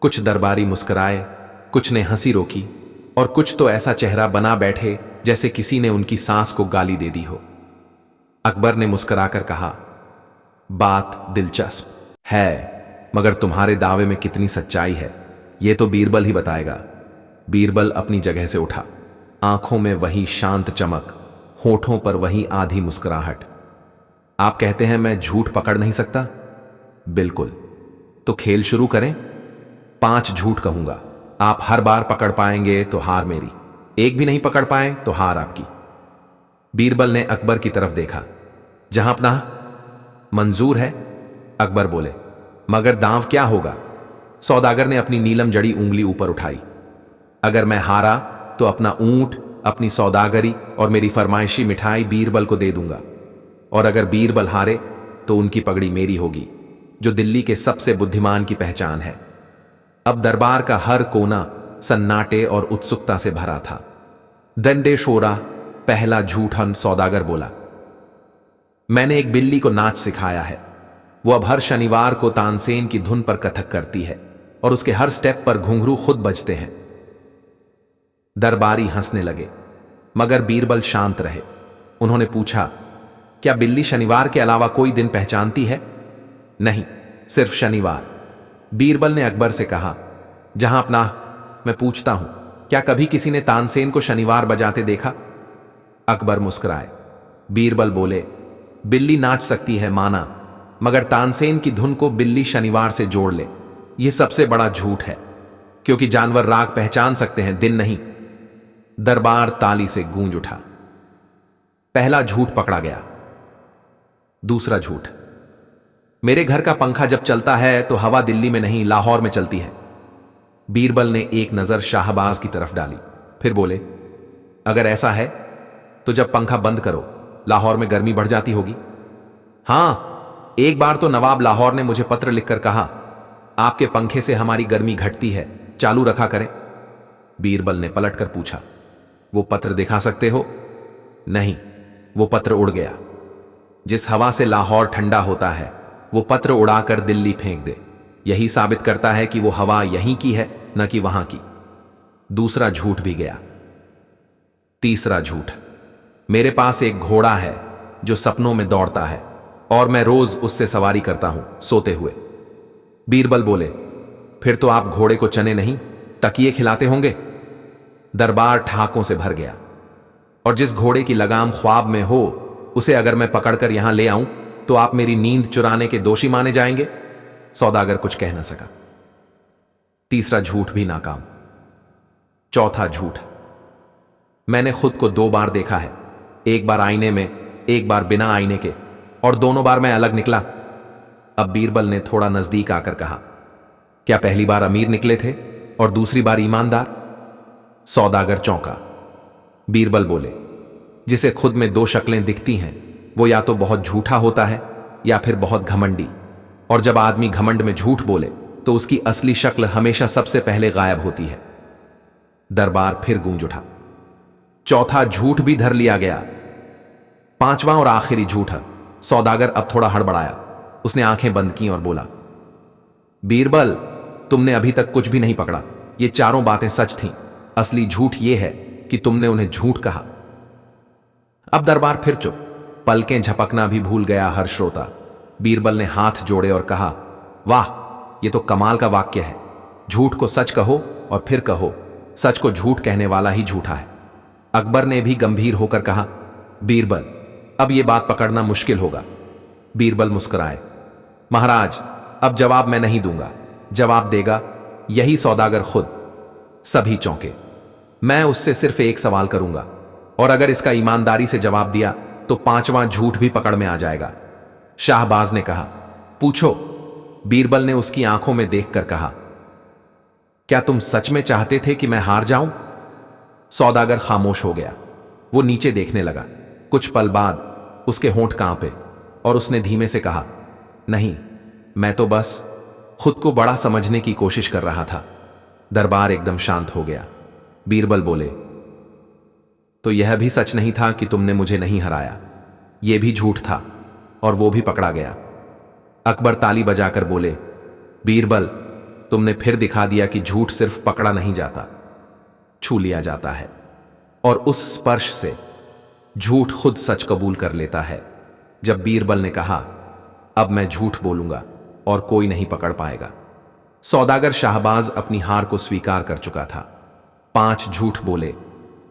कुछ दरबारी मुस्कुराए, कुछ ने हंसी रोकी और कुछ तो ऐसा चेहरा बना बैठे जैसे किसी ने उनकी सांस को गाली दे दी हो। अकबर ने मुस्कुराकर कहा, बात दिलचस्प है, मगर तुम्हारे दावे में कितनी सच्चाई है यह तो बीरबल ही बताएगा। बीरबल अपनी जगह से उठा, आंखों में वही शांत चमक, होठों पर वही आधी मुस्कुराहट। आप कहते हैं मैं झूठ पकड़ नहीं सकता? बिल्कुल, तो खेल शुरू करें। 5 झूठ कहूंगा, आप हर बार पकड़ पाएंगे तो हार मेरी, एक भी नहीं पकड़ पाए तो हार आपकी। बीरबल ने अकबर की तरफ देखा। जहां अपना मंजूर है, अकबर बोले, मगर दांव क्या होगा? सौदागर ने अपनी नीलम जड़ी उंगली ऊपर उठाई। अगर मैं हारा तो अपना ऊंट, अपनी सौदागरी और मेरी फरमाइशी मिठाई बीरबल को दे दूंगा, और अगर बीरबल हारे तो उनकी पगड़ी मेरी होगी, जो दिल्ली के सबसे बुद्धिमान की पहचान है। अब दरबार का हर कोना सन्नाटे और उत्सुकता से भरा था। डंडे शोरा पहला झूठन सौदागर बोला, मैंने एक बिल्ली को नाच सिखाया है। वो अब हर शनिवार को तानसेन की धुन पर कथक करती है और उसके हर स्टेप पर घुंघरू खुद बजते हैं। दरबारी हंसने लगे, मगर बीरबल शांत रहे। उन्होंने पूछा, क्या बिल्ली शनिवार के अलावा कोई दिन पहचानती है? नहीं, सिर्फ शनिवार। बीरबल ने अकबर से कहा, जहां अपना मैं पूछता हूं, क्या कभी किसी ने तानसेन को शनिवार बजाते देखा? अकबर मुस्कुराए। बीरबल बोले, बिल्ली नाच सकती है माना, मगर तानसेन की धुन को बिल्ली शनिवार से जोड़ ले, यह सबसे बड़ा झूठ है, क्योंकि जानवर राग पहचान सकते हैं, दिन नहीं। दरबार ताली से गूंज उठा। पहला झूठ पकड़ा गया। दूसरा झूठ, मेरे घर का पंखा जब चलता है तो हवा दिल्ली में नहीं लाहौर में चलती है। बीरबल ने एक नजर शाहबाज की तरफ डाली, फिर बोले, अगर ऐसा है तो जब पंखा बंद करो लाहौर में गर्मी बढ़ जाती होगी। हां, एक बार तो नवाब लाहौर ने मुझे पत्र लिखकर कहा, आपके पंखे से हमारी गर्मी घटती है, चालू रखा करें। बीरबल ने पलटकर पूछा, वो पत्र दिखा सकते हो? नहीं, वो पत्र उड़ गया। जिस हवा से लाहौर ठंडा होता है वो पत्र उड़ाकर दिल्ली फेंक दे, यही साबित करता है कि वो हवा यहीं की है न कि वहां की। दूसरा झूठ भी गया। तीसरा झूठ, मेरे पास एक घोड़ा है जो सपनों में दौड़ता है और मैं रोज उससे सवारी करता हूं सोते हुए। बीरबल बोले, फिर तो आप घोड़े को चने नहीं तकिए खिलाते होंगे। दरबार ठहाकों से भर गया। और जिस घोड़े की लगाम ख्वाब में हो उसे अगर मैं पकड़कर यहां ले आऊं तो आप मेरी नींद चुराने के दोषी माने जाएंगे। सौदागर कुछ कह न सका। तीसरा झूठ भी नाकाम। चौथा झूठ, मैंने खुद को 2 बार देखा है, एक बार आईने में, एक बार बिना आईने के, और दोनों बार मैं अलग निकला। अब बीरबल ने थोड़ा नजदीक आकर कहा, क्या पहली बार अमीर निकले थे और दूसरी बार ईमानदार? सौदागर चौंका। बीरबल बोले, जिसे खुद में 2 शक्लें दिखती हैं वो या तो बहुत झूठा होता है या फिर बहुत घमंडी, और जब आदमी घमंड में झूठ बोले तो उसकी असली शक्ल हमेशा सबसे पहले गायब होती है। दरबार फिर गूंज उठा। चौथा झूठ भी धर लिया गया। पांचवां और आखिरी झूठ। सौदागर अब थोड़ा हड़बड़ाया। उसने आंखें बंद की और बोला, बीरबल, तुमने अभी तक कुछ भी नहीं पकड़ा। ये चारों बातें सच थीं। असली झूठ यह है कि तुमने उन्हें झूठ कहा। अब दरबार फिर चुप। पलकें झपकना भी भूल गया हर श्रोता। बीरबल ने हाथ जोड़े और कहा, वाह, ये तो कमाल का वाक्य है। झूठ को सच कहो और फिर कहो, सच को झूठ कहने वाला ही झूठा है। अकबर ने भी गंभीर होकर कहा, बीरबल, अब ये बात पकड़ना मुश्किल होगा। बीरबल मुस्कुराए, महाराज, अब जवाब मैं नहीं दूंगा, जवाब देगा यही सौदागर खुद। सभी चौंके। मैं उससे सिर्फ एक सवाल करूंगा, और अगर इसका ईमानदारी से जवाब दिया तो 5वां झूठ भी पकड़ में आ जाएगा। शाहबाज ने कहा, पूछो। बीरबल ने उसकी आंखों में देखकर कहा, क्या तुम सच में चाहते थे कि मैं हार जाऊं? सौदागर खामोश हो गया। वो नीचे देखने लगा। कुछ पल बाद उसके होंठ कांपे और उसने धीमे से कहा, नहीं, मैं तो बस खुद को बड़ा समझने की कोशिश कर रहा था। दरबार एकदम शांत हो गया। बीरबल बोले, तो यह भी सच नहीं था कि तुमने मुझे नहीं हराया? यह भी झूठ था और वो भी पकड़ा गया। अकबर ताली बजाकर बोले, बीरबल, तुमने फिर दिखा दिया कि झूठ सिर्फ पकड़ा नहीं जाता, छू लिया जाता है, और उस स्पर्श से झूठ खुद सच कबूल कर लेता है। जब बीरबल ने कहा, अब मैं झूठ बोलूंगा और कोई नहीं पकड़ पाएगा, सौदागर शाहबाज अपनी हार को स्वीकार कर चुका था। 5 झूठ बोले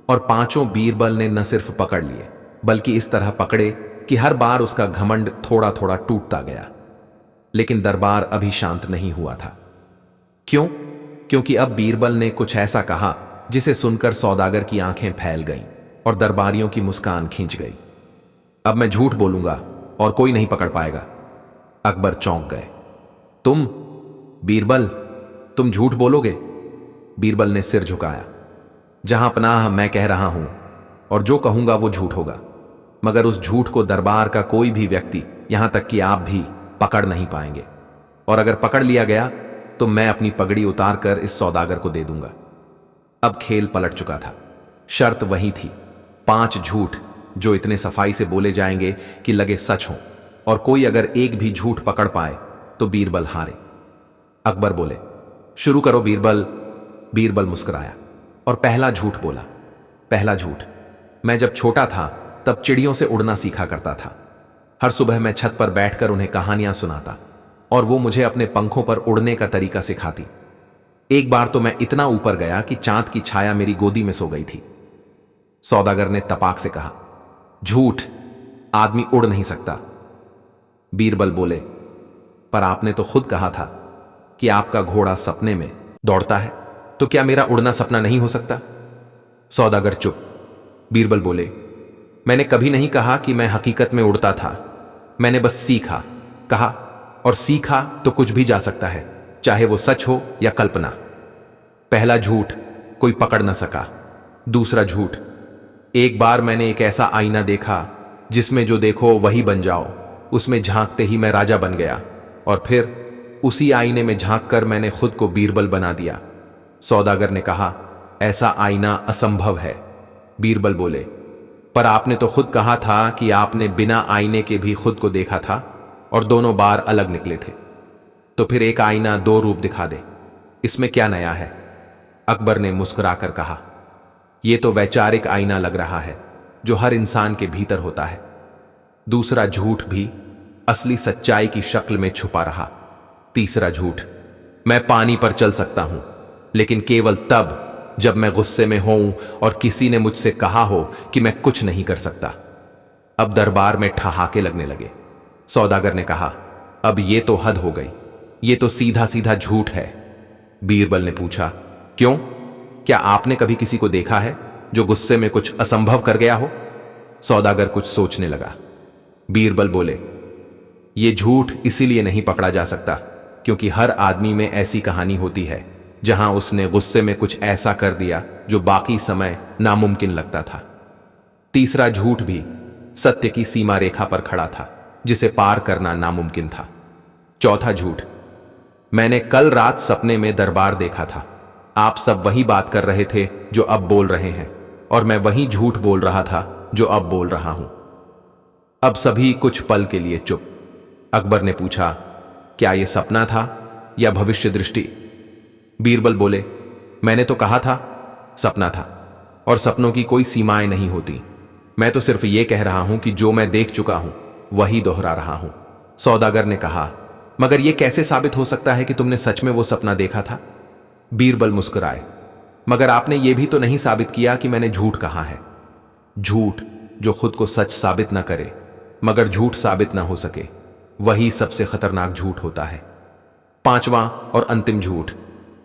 और 5ओं बीरबल ने न सिर्फ पकड़ लिए, बल्कि इस तरह पकड़े कि हर बार उसका घमंड थोड़ा थोड़ा टूटता गया। लेकिन दरबार अभी शांत नहीं हुआ था। क्यों? क्योंकि अब बीरबल ने कुछ ऐसा कहा जिसे सुनकर सौदागर की आंखें फैल गईं और दरबारियों की मुस्कान खींच गई। अब मैं झूठ बोलूंगा और कोई नहीं पकड़ पाएगा। अकबर चौंक गए। तुम बीरबल, तुम झूठ बोलोगे? बीरबल ने सिर झुकाया। जहां पनाह, मैं कह रहा हूं, और जो कहूंगा वो झूठ होगा, मगर उस झूठ को दरबार का कोई भी व्यक्ति, यहां तक कि आप भी, पकड़ नहीं पाएंगे। और अगर पकड़ लिया गया तो मैं अपनी पगड़ी उतारकर इस सौदागर को दे दूंगा। अब खेल पलट चुका था। शर्त वही थी, 5 झूठ जो इतने सफाई से बोले जाएंगे कि लगे सच हो, और कोई अगर एक भी झूठ पकड़ पाए तो बीरबल हारे। अकबर बोले, शुरू करो बीरबल। बीरबल मुस्कुराया और पहला झूठ बोला। पहला झूठ, मैं जब छोटा था तब चिड़ियों से उड़ना सीखा करता था। हर सुबह मैं छत पर बैठकर उन्हें कहानियां सुनाता और वो मुझे अपने पंखों पर उड़ने का तरीका सिखाती। एक बार तो मैं इतना ऊपर गया कि चांद की छाया मेरी गोदी में सो गई थी। सौदागर ने तपाक से कहा, झूठ, आदमी उड़ नहीं सकता। बीरबल बोले, पर आपने तो खुद कहा था कि आपका घोड़ा सपने में दौड़ता है, तो क्या मेरा उड़ना सपना नहीं हो सकता? सौदागर चुप। बीरबल बोले, मैंने कभी नहीं कहा कि मैं हकीकत में उड़ता था। मैंने बस सीखा, कहा, और सीखा तो कुछ भी जा सकता है, चाहे वो सच हो या कल्पना। पहला झूठ, कोई पकड़ न सका। दूसरा झूठ, एक बार मैंने एक ऐसा आईना देखा जिसमें जो देखो वही बन जाओ। उसमें झांकते ही मैं राजा बन गया, और फिर उसी आईने में झांककर मैंने खुद को बीरबल बना दिया। सौदागर ने कहा, ऐसा आईना असंभव है। बीरबल बोले, पर आपने तो खुद कहा था कि आपने बिना आईने के भी खुद को देखा था और दोनों बार अलग निकले थे। तो फिर एक आईना 2 रूप दिखा दे, इसमें क्या नया है? अकबर ने मुस्कुराकर कहा, यह तो वैचारिक आईना लग रहा है जो हर इंसान के भीतर होता है। दूसरा झूठ भी असली सच्चाई की शक्ल में छुपा रहा। तीसरा झूठ, मैं पानी पर चल सकता हूं, लेकिन केवल तब जब मैं गुस्से में हूं और किसी ने मुझसे कहा हो कि मैं कुछ नहीं कर सकता। अब दरबार में ठहाके लगने लगे। सौदागर ने कहा, अब ये तो हद हो गई, ये तो सीधा सीधा झूठ है। बीरबल ने पूछा, क्यों? क्या आपने कभी किसी को देखा है जो गुस्से में कुछ असंभव कर गया हो? सौदागर कुछ सोचने लगा। बीरबल बोले, ये झूठ इसीलिए नहीं पकड़ा जा सकता क्योंकि हर आदमी में ऐसी कहानी होती है जहां उसने गुस्से में कुछ ऐसा कर दिया जो बाकी समय नामुमकिन लगता था। तीसरा झूठ भी सत्य की सीमा रेखा पर खड़ा था जिसे पार करना नामुमकिन था। चौथा झूठ, मैंने कल रात सपने में दरबार देखा था। आप सब वही बात कर रहे थे जो अब बोल रहे हैं, और मैं वही झूठ बोल रहा था जो अब बोल रहा हूं। अब सभी कुछ पल के लिए चुप। अकबर ने पूछा, क्या यह सपना था या भविष्य दृष्टि? बीरबल बोले, मैंने तो कहा था सपना था, और सपनों की कोई सीमाएं नहीं होती। मैं तो सिर्फ ये कह रहा हूं कि जो मैं देख चुका हूं वही दोहरा रहा हूं। सौदागर ने कहा, मगर यह कैसे साबित हो सकता है कि तुमने सच में वो सपना देखा था? बीरबल मुस्कुराए, मगर आपने यह भी तो नहीं साबित किया कि मैंने झूठ कहा है। झूठ जो खुद को सच साबित न करे मगर झूठ साबित न हो सके, वही सबसे खतरनाक झूठ होता है। पांचवां और अंतिम झूठ,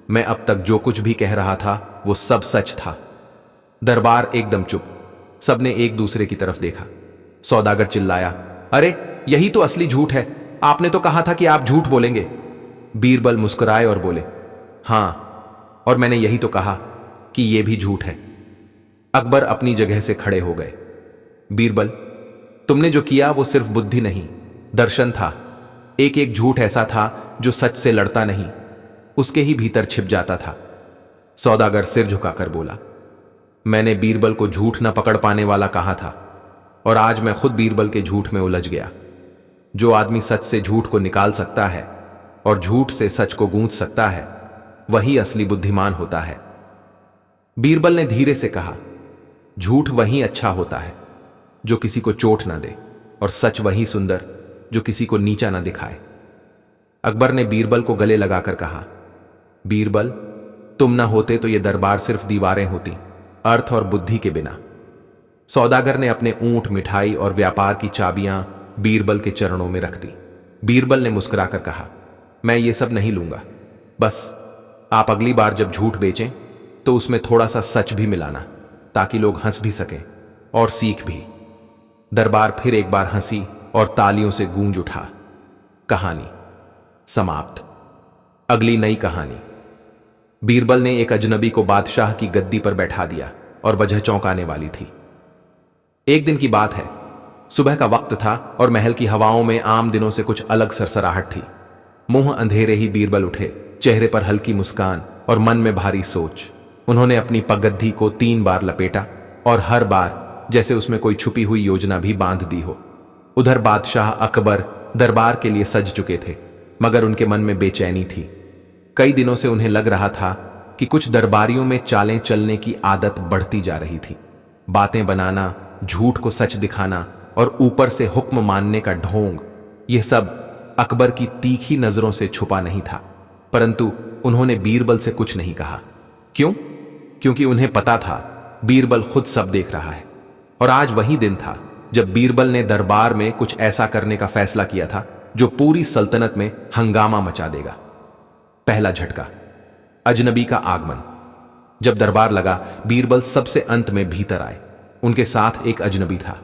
मैं अब तक जो कुछ भी कह रहा था वो सब सच था। दरबार एकदम चुप, सबने एक दूसरे की तरफ देखा। सौदागर चिल्लाया, अरे यही तो असली झूठ है, आपने तो कहा था कि आप झूठ बोलेंगे। बीरबल मुस्कुराए और बोले, हां, और मैंने यही तो कहा कि यह भी झूठ है। अकबर अपनी जगह से खड़े हो गए। बीरबल, तुमने जो किया वो सिर्फ बुद्धि नहीं, दर्शन था। एक एक झूठ ऐसा था जो सच से लड़ता नहीं, उसके ही भीतर छिप जाता था। सौदागर सिर झुकाकर बोला, मैंने बीरबल को झूठ न पकड़ पाने वाला कहा था, और आज मैं खुद बीरबल के झूठ में उलझ गया। जो आदमी सच से झूठ को निकाल सकता है और झूठ से सच को गूंथ सकता है, वही असली बुद्धिमान होता है। बीरबल ने धीरे से कहा, झूठ वही अच्छा होता है जो किसी को चोट ना दे, और सच वही सुंदर जो किसी को नीचा ना दिखाए। अकबर ने बीरबल को गले लगाकर कहा, बीरबल, तुम ना होते तो ये दरबार सिर्फ दीवारें होती, अर्थ और बुद्धि के बिना। सौदागर ने अपने ऊंट, मिठाई और व्यापार की चाबियां बीरबल के चरणों में रख दी। बीरबल ने मुस्कुराकर कहा, मैं ये सब नहीं लूंगा, बस आप अगली बार जब झूठ बेचें तो उसमें थोड़ा सा सच भी मिलाना, ताकि लोग हंस भी सकें और सीख भी। दरबार फिर एक बार हंसी और तालियों से गूंज उठा। कहानी समाप्त। अगली नई कहानी। बीरबल ने एक अजनबी को बादशाह की गद्दी पर बैठा दिया और वजह चौंकाने वाली थी। एक दिन की बात है, सुबह का वक्त था और महल की हवाओं में आम दिनों से कुछ अलग सरसराहट थी। मुंह अंधेरे ही बीरबल उठे, चेहरे पर हल्की मुस्कान और मन में भारी सोच। उन्होंने अपनी पगद्दी को 3 बार लपेटा और हर बार जैसे उसमें कोई छुपी हुई योजना भी बांध दी हो। उधर बादशाह अकबर दरबार के लिए सज चुके थे, मगर उनके मन में बेचैनी थी। कई दिनों से उन्हें लग रहा था कि कुछ दरबारियों में चालें चलने की आदत बढ़ती जा रही थी। बातें बनाना, झूठ को सच दिखाना और ऊपर से हुक्म मानने का ढोंग, यह सब अकबर की तीखी नजरों से छुपा नहीं था। परंतु उन्होंने बीरबल से कुछ नहीं कहा। क्यों? क्योंकि उन्हें पता था बीरबल खुद सब देख रहा है। और आज वही दिन था जब बीरबल ने दरबार में कुछ ऐसा करने का फैसला किया था जो पूरी सल्तनत में हंगामा मचा देगा। पहला झटका, अजनबी का आगमन। जब दरबार लगा, बीरबल सबसे अंत में भीतर आए। उनके साथ एक अजनबी था,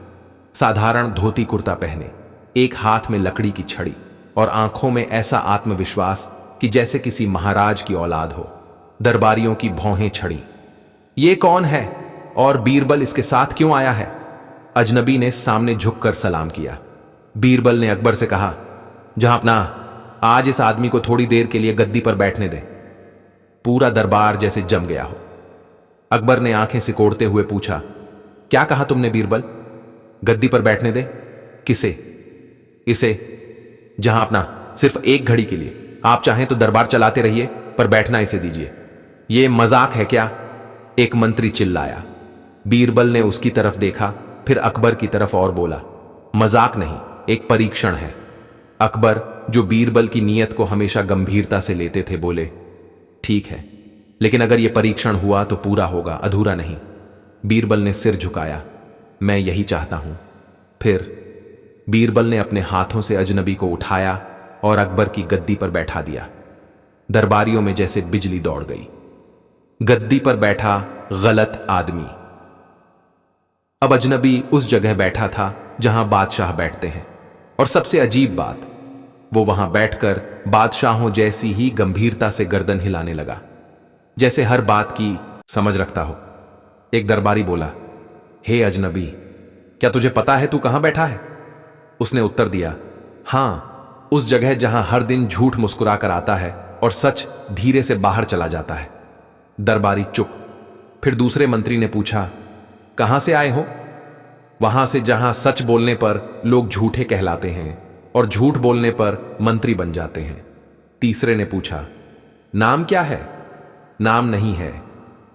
साधारण धोती कुर्ता पहने, एक हाथ में लकड़ी की छड़ी और आंखों में ऐसा आत्मविश्वास कि जैसे किसी महाराज की औलाद हो। दरबारियों की भौहें छड़ी। ये कौन है और बीरबल इसके साथ क्यों आया है? अजनबी ने सामने झुककर सलाम किया। बीरबल ने अकबर से कहा, जहां अपना, आज इस आदमी को थोड़ी देर के लिए गद्दी पर बैठने दें। पूरा दरबार जैसे जम गया हो। अकबर ने आंखें सिकोड़ते हुए पूछा, क्या कहा तुमने बीरबल? गद्दी पर बैठने दे? किसे? इसे। जहां अपना, सिर्फ एक घड़ी के लिए। आप चाहें तो दरबार चलाते रहिए, पर बैठना इसे दीजिए। यह मजाक है क्या? एक मंत्री चिल्लाया। बीरबल ने उसकी तरफ देखा, फिर अकबर की तरफ और बोला, मजाक नहीं, एक परीक्षण है। अकबर, जो बीरबल की नीयत को हमेशा गंभीरता से लेते थे, बोले, ठीक है, लेकिन अगर यह परीक्षण हुआ तो पूरा होगा, अधूरा नहीं। बीरबल ने सिर झुकाया, मैं यही चाहता हूं। फिर बीरबल ने अपने हाथों से अजनबी को उठाया और अकबर की गद्दी पर बैठा दिया। दरबारियों में जैसे बिजली दौड़ गई। गद्दी पर बैठा गलत आदमी। अब अजनबी उस जगह बैठा था जहां बादशाह बैठते हैं, और सबसे अजीब बात, वो वहां बैठकर बादशाहों जैसी ही गंभीरता से गर्दन हिलाने लगा, जैसे हर बात की समझ रखता हो। एक दरबारी बोला, हे अजनबी, क्या तुझे पता है तू कहां बैठा है? उसने उत्तर दिया, हां, उस जगह जहां हर दिन झूठ मुस्कुरा कर आता है और सच धीरे से बाहर चला जाता है। दरबारी चुप। फिर दूसरे मंत्री ने पूछा, कहां से आए हो? वहां से जहां सच बोलने पर लोग झूठे कहलाते हैं और झूठ बोलने पर मंत्री बन जाते हैं। तीसरे ने पूछा, नाम क्या है? नाम नहीं है।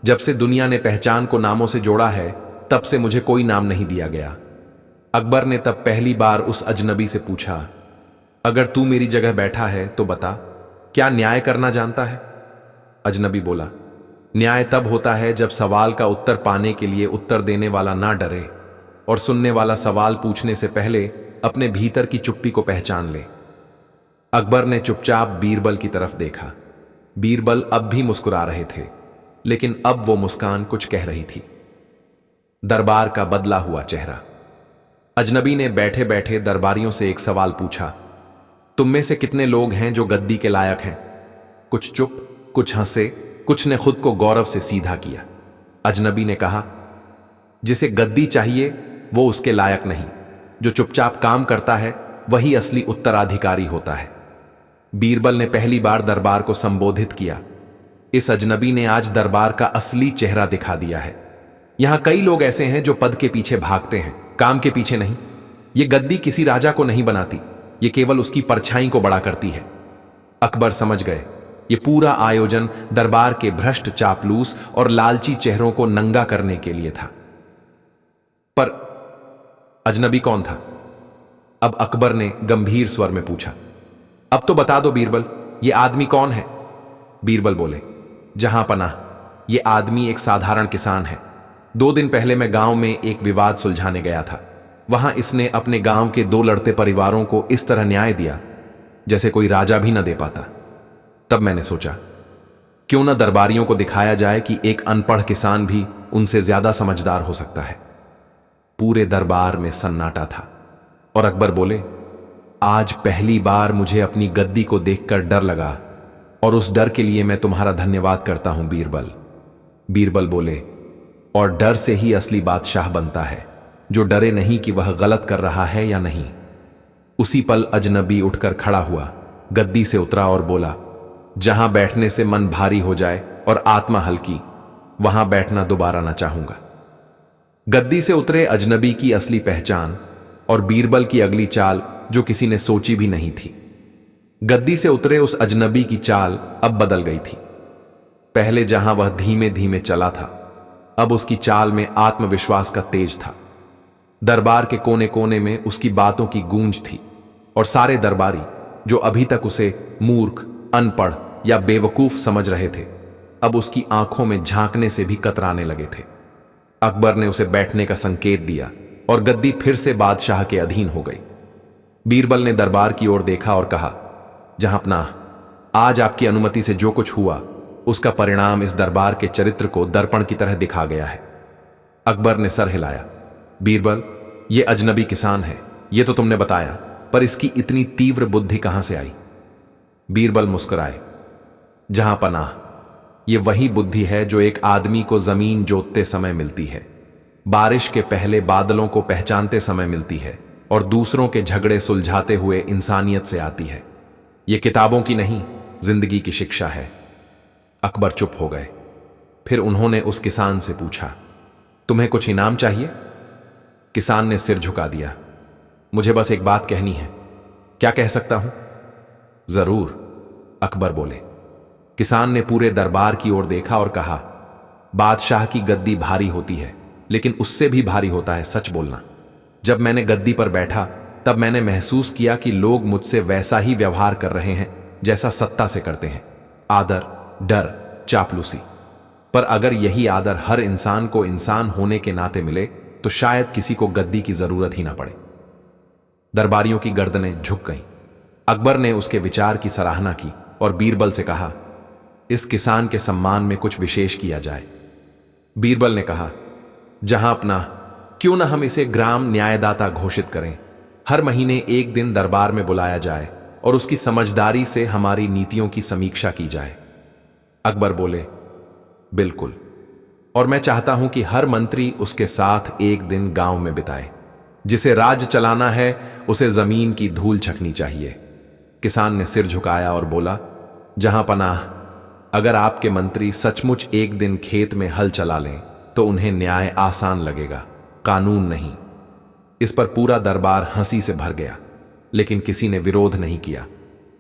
जब से दुनिया ने पहचान को नामों से जोड़ा है, तब से मुझे कोई नाम नहीं दिया गया। अकबर ने तब पहली बार उस अजनबी से पूछा, अगर तू मेरी जगह बैठा है तो बता, क्या न्याय करना जानता है? अजनबी बोला, न्याय तब होता है जब सवाल का उत्तर पाने के लिए उत्तर देने वाला ना डरे और सुनने वाला सवाल पूछने से पहले अपने भीतर की चुप्पी को पहचान ले। अकबर ने चुपचाप बीरबल की तरफ देखा। बीरबल अब भी मुस्कुरा रहे थे, लेकिन अब वो मुस्कान कुछ कह रही थी। दरबार का बदला हुआ चेहरा। अजनबी ने बैठे बैठे दरबारियों से एक सवाल पूछा, तुम में से कितने लोग हैं जो गद्दी के लायक हैं? कुछ चुप, कुछ हंसे, कुछ ने खुद को गौरव से सीधा किया। अजनबी ने कहा, जिसे गद्दी चाहिए वो उसके लायक नहीं, जो चुपचाप काम करता है वही असली उत्तराधिकारी होता है। बीरबल ने पहली बार दरबार को संबोधित किया। इस अजनबी ने आज दरबार का असली चेहरा दिखा दिया है। यहां कई लोग ऐसे हैं जो पद के पीछे भागते हैं, काम के पीछे नहीं। ये गद्दी किसी राजा को नहीं बनाती, ये केवल उसकी परछाई को बड़ा करती है। अकबर समझ गए, ये पूरा आयोजन दरबार के भ्रष्ट, चापलूस और लालची चेहरों को नंगा करने के लिए था। पर अजनबी कौन था? अब अकबर ने गंभीर स्वर में पूछा। अब तो बता दो बीरबल, ये आदमी कौन है? बीरबल बोले, जहां पनाह, ये आदमी एक साधारण किसान है। 2 दिन पहले मैं गांव में एक विवाद सुलझाने गया था। वहां इसने अपने गांव के 2 लड़ते परिवारों को इस तरह न्याय दिया जैसे कोई राजा भी न दे पाता। तब मैंने सोचा, क्यों न दरबारियों को दिखाया जाए कि एक अनपढ़ किसान भी उनसे ज्यादा समझदार हो सकता है। पूरे दरबार में सन्नाटा था और अकबर बोले, आज पहली बार मुझे अपनी गद्दी को देखकर डर लगा और उस डर के लिए मैं तुम्हारा धन्यवाद करता हूं बीरबल। बीरबल बोले, और डर से ही असली बादशाह बनता है, जो डरे नहीं कि वह गलत कर रहा है या नहीं। उसी पल अजनबी उठकर खड़ा हुआ, गद्दी से उतरा और बोला, जहां बैठने से मन भारी हो जाए और आत्मा हल्की, वहां बैठना दोबारा ना चाहूंगा। गद्दी से उतरे अजनबी की असली पहचान और बीरबल की अगली चाल जो किसी ने सोची भी नहीं थी। गद्दी से उतरे उस अजनबी की चाल अब बदल गई थी। पहले जहां वह धीमे धीमे चला था, अब उसकी चाल में आत्मविश्वास का तेज था। दरबार के कोने कोने में उसकी बातों की गूंज थी और सारे दरबारी जो अभी तक उसे मूर्ख, अनपढ़ या बेवकूफ समझ रहे थे, अब उसकी आंखों में झांकने से भी कतराने लगे थे। अकबर ने उसे बैठने का संकेत दिया और गद्दी फिर से बादशाह के अधीन हो गई। बीरबल ने दरबार की ओर देखा और कहा, जहांपनाह, आज आपकी अनुमति से जो कुछ हुआ उसका परिणाम इस दरबार के चरित्र को दर्पण की तरह दिखा गया है। अकबर ने सर हिलाया। बीरबल, ये अजनबी किसान है, ये तो तुमने बताया, पर इसकी इतनी तीव्र बुद्धि कहां से आई? बीरबल मुस्कुराए। जहांपनाह, ये वही बुद्धि है जो एक आदमी को जमीन जोतते समय मिलती है, बारिश के पहले बादलों को पहचानते समय मिलती है और दूसरों के झगड़े सुलझाते हुए इंसानियत से आती है। ये किताबों की नहीं, जिंदगी की शिक्षा है। अकबर चुप हो गए। फिर उन्होंने उस किसान से पूछा, तुम्हें कुछ इनाम चाहिए? किसान ने सिर झुका दिया। मुझे बस एक बात कहनी है। क्या कह सकता हूं? जरूर, अकबर बोले। किसान ने पूरे दरबार की ओर देखा और कहा, बादशाह की गद्दी भारी होती है, लेकिन उससे भी भारी होता है सच बोलना। जब मैंने गद्दी पर बैठा तब मैंने महसूस किया कि लोग मुझसे वैसा ही व्यवहार कर रहे हैं जैसा सत्ता से करते हैं, आदर, डर, चापलूसी। पर अगर यही आदर हर इंसान को इंसान होने के नाते मिले तो शायद किसी को गद्दी की जरूरत ही ना पड़े। दरबारियों की गर्दनें झुक गईं। अकबर ने उसके विचार की सराहना की और बीरबल से कहा, इस किसान के सम्मान में कुछ विशेष किया जाए। बीरबल ने कहा, जहांपनाह, क्यों ना हम इसे ग्राम न्यायदाता घोषित करें। हर महीने एक दिन दरबार में बुलाया जाए और उसकी समझदारी से हमारी नीतियों की समीक्षा की जाए। अकबर बोले, बिल्कुल, और मैं चाहता हूं कि हर मंत्री उसके साथ एक दिन गांव में बिताए। जिसे राज चलाना है उसे जमीन की धूल छकनी चाहिए। किसान ने सिर झुकाया और बोला, जहांपनाह, अगर आपके मंत्री सचमुच एक दिन खेत में हल चला लें तो उन्हें न्याय आसान लगेगा, कानून नहीं। इस पर पूरा दरबार हंसी से भर गया, लेकिन किसी ने विरोध नहीं किया,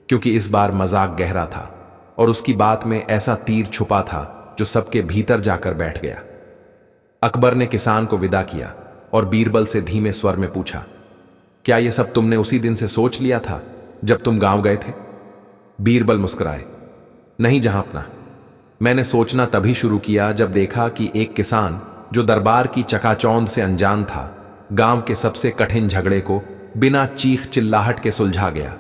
क्योंकि इस बार मजाक गहरा था और उसकी बात में ऐसा तीर छुपा था जो सबके भीतर जाकर बैठ गया। अकबर ने किसान को विदा किया और बीरबल से धीमे स्वर में पूछा, क्या यह सब तुमने उसी दिन से सोच लिया था जब तुम गांव गए थे? बीरबल मुस्कुराए, नहीं जहांपना, मैंने सोचना तभी शुरू किया जब देखा कि एक किसान जो दरबार की चकाचौंध से अनजान था, गांव के सबसे कठिन झगड़े को बिना चीख चिल्लाहट के सुलझा गया।